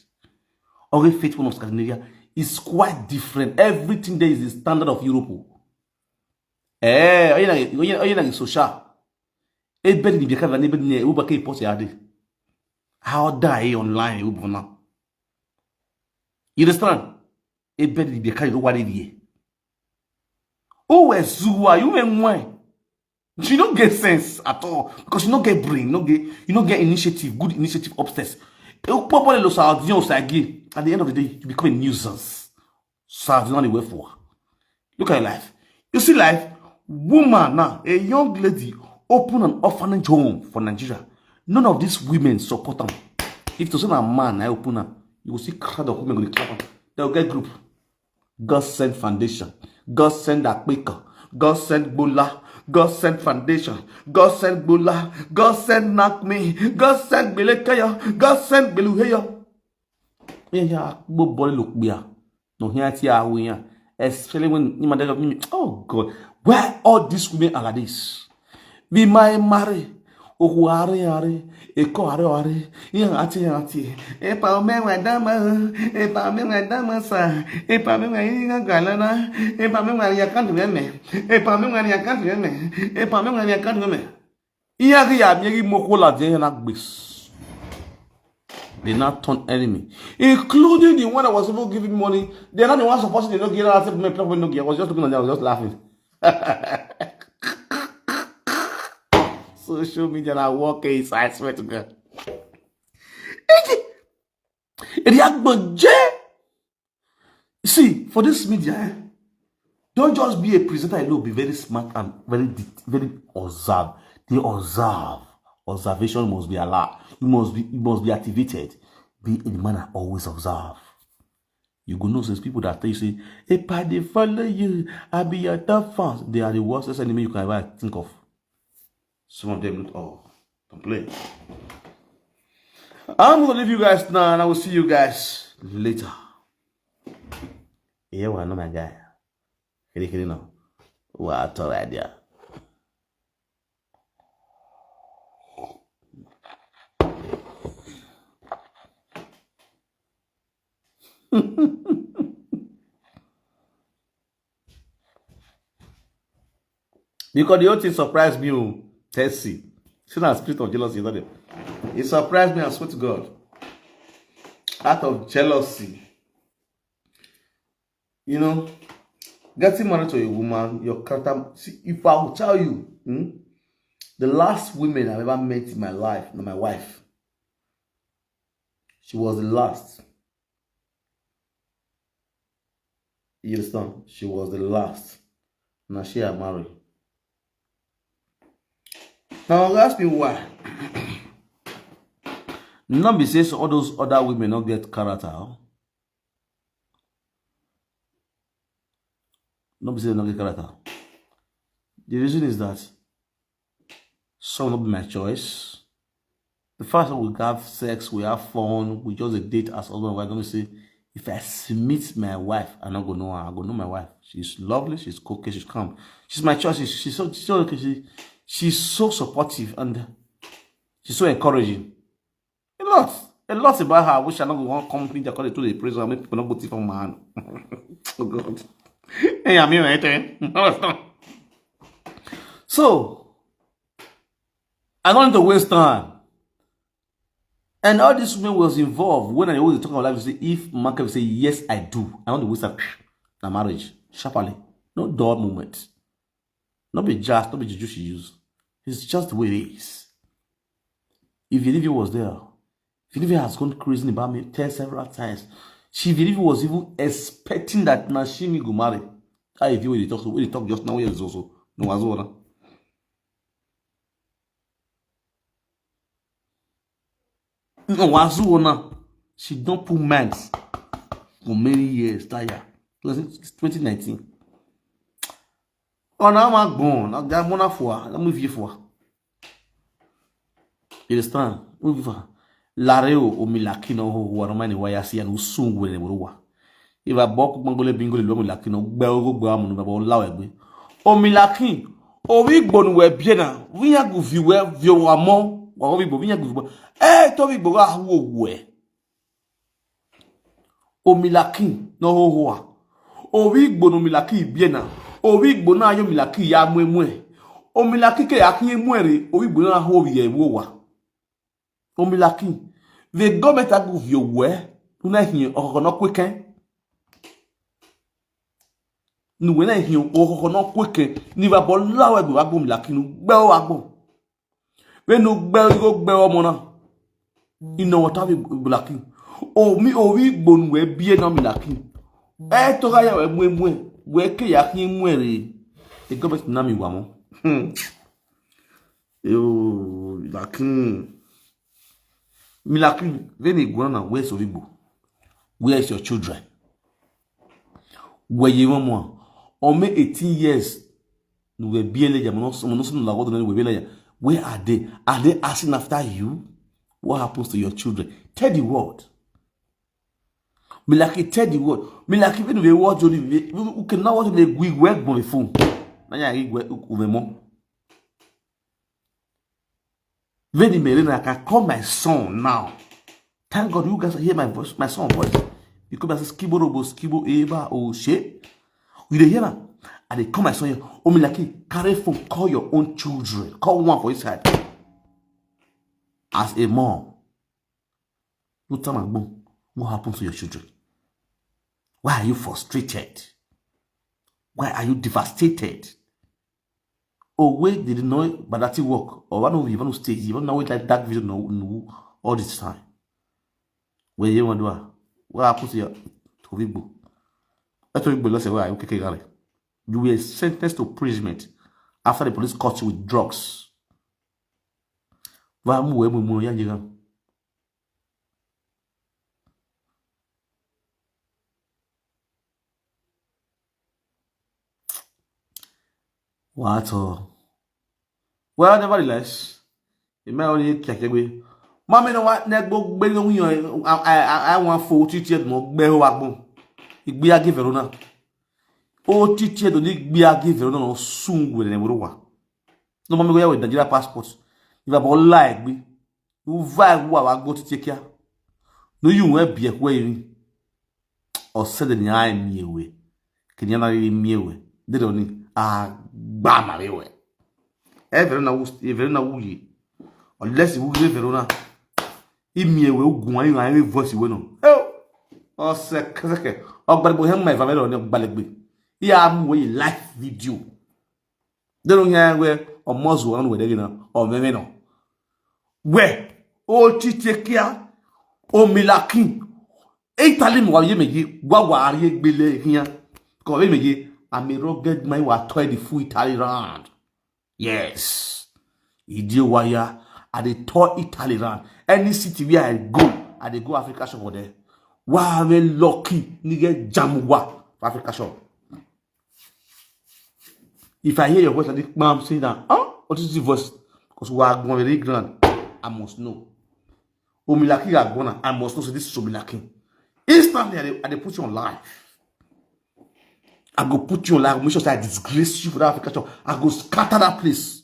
Our faith one of Scandinavia is quite different. Everything there is the standard of Europe. Oye social. Everybody be kind of neighbor near Uber K post yadi. How die online Uber now? You understand? Everybody be kind of what it is. Oh, Zuwa, Umenwan. She don't get sense at all because you don't get brain, you don't get initiative, good initiative upstairs. At the end of the day, you become a nuisance. So it's not the way for. Look at your life. You see life, woman now, a young lady open an orphanage home for Nigeria. None of these women support them. If to send a man, I open her, you will see crowd of women going to clap. They'll get group. God send foundation. God send a quicker. God send Bola. God send foundation. God send Bola. God send knock me. God send Belekaya. God send Beluheya. Yeah, body look beer. No here tia especially when you mother of me. Oh God, why all these women are like this? We might marry. Oh, are, ati. Epa Epa sa. Epa galana. Epa they not turn enemy, including the one that was supposed to give him money. They're not the ones supposed to get out. I was just looking at them, I was just laughing. Social media and I walk inside, I swear to God. See, for this media, don't just be a presenter alone, be very smart and very observe. They observe. Observation must be allowed. You must be activated. Be in the manner always observe. You go know those people that tell you say, Epa, they follow you, I be your top fans. They are the worst enemy you can ever think of. Some of them not all. Don't play. I'm gonna leave you guys now and I will see you guys later. Yeah, well, I know my guy. Kiri now. What all idea. Because the whole thing surprised me, Tessie. See that spirit of jealousy, isn't it? It surprised me, I swear to God. Out of jealousy. You know, getting married to a woman, your character. See, if I will tell you, the last woman I've ever met in my life, my wife, she was the last. You understand? She was the last. Now she are married. Now ask me why. Not be say so all those other women not get character. Not be say not get character. The reason is that some will not be my choice. The first time we have sex, we have fun, we just a date as husband. We're going to say, if I meet my wife, I'm not going to know her. I go know my wife. She's lovely, she's cool, she's calm. She's my choice. She's so okay. She's so supportive and she's so encouraging. A lot about her. I wish I not go on company that call it to the prison and make people not go from my hand. Oh God. Hey, I'm here, right? So I don't need to waste time. And all this woman was involved when I was talking about life. Say, if Mark will say yes, I do. I want to waste a marriage sharply. No dull moment. Not be just, not be juju she use. It's just the way it is. If Ivie was there, if Ivie has gone crazy about me, tell several times. If Ivie was even expecting that Nashimi go marry. I Ivie when they talk just now, where is also no as well. No Wazuona, she don't put minds for many years. Taya, 2019. Oh, now I'm gone. I'm going to move you for. You understand? Move for. Lareo o milakino ho warmani wayasi and usung with the Murua. If I bok Mongole bingo, the Milakino, Belgo Guam, about Lawebe. O Milaki, o we bon we biena, we are good view among, or we bovina good. Eh, Toby Boga, who we. Omilaki no hoa. Owi gbo no milaki biena. Owi gbo na yo milaki ya mwemwe. Omilaki ke akinye mwere. Owi gbo na ho ye wowa. Omilaki. The government agu vyo we. Una hiye okono kweken. Nous venons ici au non quick ni va bon là ouais va bon la qui nous béo agbo we nous béo mona il no wata blaki o mi o wi gbonu we bie na mi laki e to ga ya we mwe we ke ya kin mwere e go bet na mi wa mo yo laki mi laki veni gwana we so vigbo where is your children where you want on me 18 years nous we bien les jamons nous la road we bien where are they asking after you what happens to your children tell the world me like tell the world me like even we watch you can now watch the we work on the phone na ya igwe uvemo veni me I can call my son now thank God you guys hear my voice my son voice because I skibo robo skibo eba o she you dey hear na? I dey call my son here. Omilaki, carry phone, call your own children. Call one for his side. As a mom, you tell my mom, what happens to your children? Why are you frustrated? Why are you devastated? Oh, wait, they didn't know but that it work. Or one of you want to stay, you want to wait like that video no all this time. Where you want to do? What happens to your Tovibo? You were sentenced to imprisonment after the police caught you with drugs. What well, nevertheless, you may only check away. Mommy, no what netbook belong I want 40 years more beho. Igbe agi verona o titi do ni igbe agi verona no sungu le nebrowa no mama go ya with Nigeria passport you va bon la igbe you va wa go titi kia no you we bia kwa yin o sede ni ai miewe kenya na miewe de do ni agba ma rewe e verona wuyi unless you verona I miewe ogun ayin ai voice we no oh seke ogbalebo hem my family on ogbalegbe ya am we live video they don't hear where o mozu on we dey na o meme no we o titekia o milaki Italy mo ye meji gwa ari egbele hian ko we meji am a rugged my wa toy the full Italy round yes idio wire I dey tour Italy round any city where I go I dey go Africa shop for there. Wow, we lucky nigga jamwa Africa shop. If I hear your voice, I think, mom, say that. Oh, what is the voice? Because we are going very grand. I must know. Omilaki are gonna. I must know. So this is Omilaki. Instantly, I put you on live. I go put you on live. Make sure I disgrace you for that Africa shop. I go scatter that place.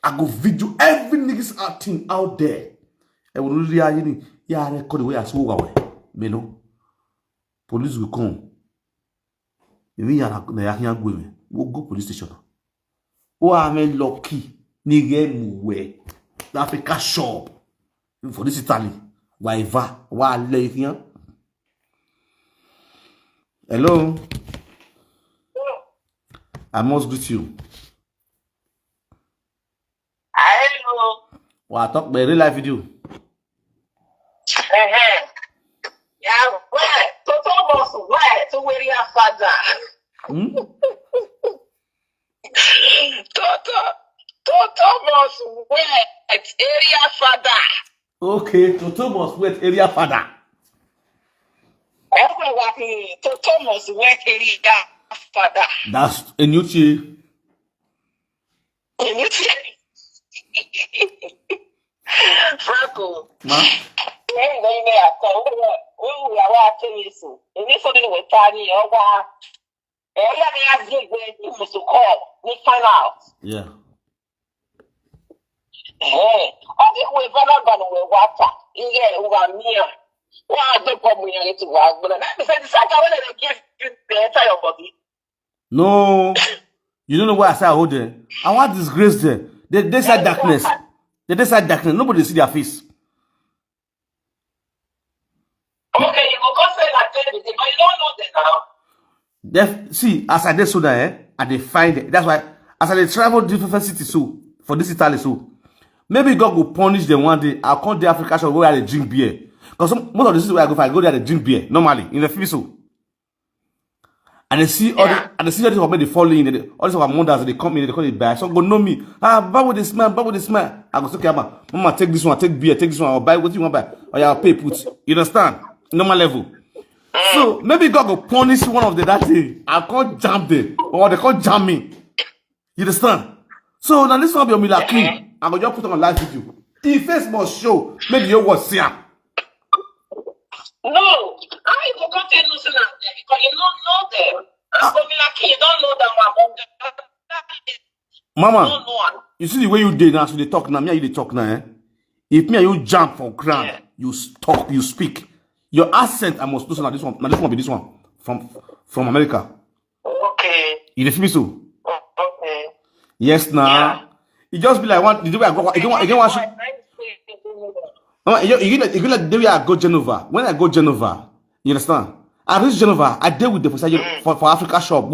I go video every niggas acting out there. I will really yeah, I record the way I spoke away. But no. Police will come. If you are going, we'll go police station. Oh, I'm lucky. Nigga, move. The Africa shop. For this Italy. Why va? Why live here? Hello? I must greet you. Hello. Well, I talk by real life video. Yeah, where? Toto where? To where your father? Toto must wet area father. Okay, Toto must wet area father. Everyone, Toto must wet area father. That's a new chi. Franco. Ma? Yeah. Why don't come here to work? But let me say this, I can't let them give you the entire body. No. You don't know why I say I hold them. I want disgrace them. They say darkness. They say darkness. Nobody see their face. Okay, you go say like everything, but you don't know them now. See, as I did so that, and they find it. That's why, as I travel different cities, so for this Italy, so maybe God will punish them one day. I'll come to Africa shop where they drink beer. Because most of the cities where I go there, they drink beer normally in the field, so. And they see all the, and they see all this when they fall in. All these our mothers, they come in, they call it bad. So go know me. Buy with this man, buy with this man. I go say, okay, mama, take this one, take beer, take this one, or buy what you want buy, or you pay put. You understand? Normal level. So maybe God will punish one of the that day. I can't jam them, or they can't jam me. You understand? So now this one be a miracle. I go just put on live video. The face must show. Maybe you was here. No, I forgot to know them because you don't know them. I'm coming like you don't know them. Mama, you see the way you did now, so they talk now. Me and you they talk now. Eh? If me and you jump for ground, you talk, you speak. Your accent, I must listen. Now this one, be this one from America. Okay. You feel me so? Okay. Yes, now. Yeah. It just be like one. The way I go, again one. You like the way I go Genova. When I go Genova, you understand? I reach Genova. I deal with the for Africa shop.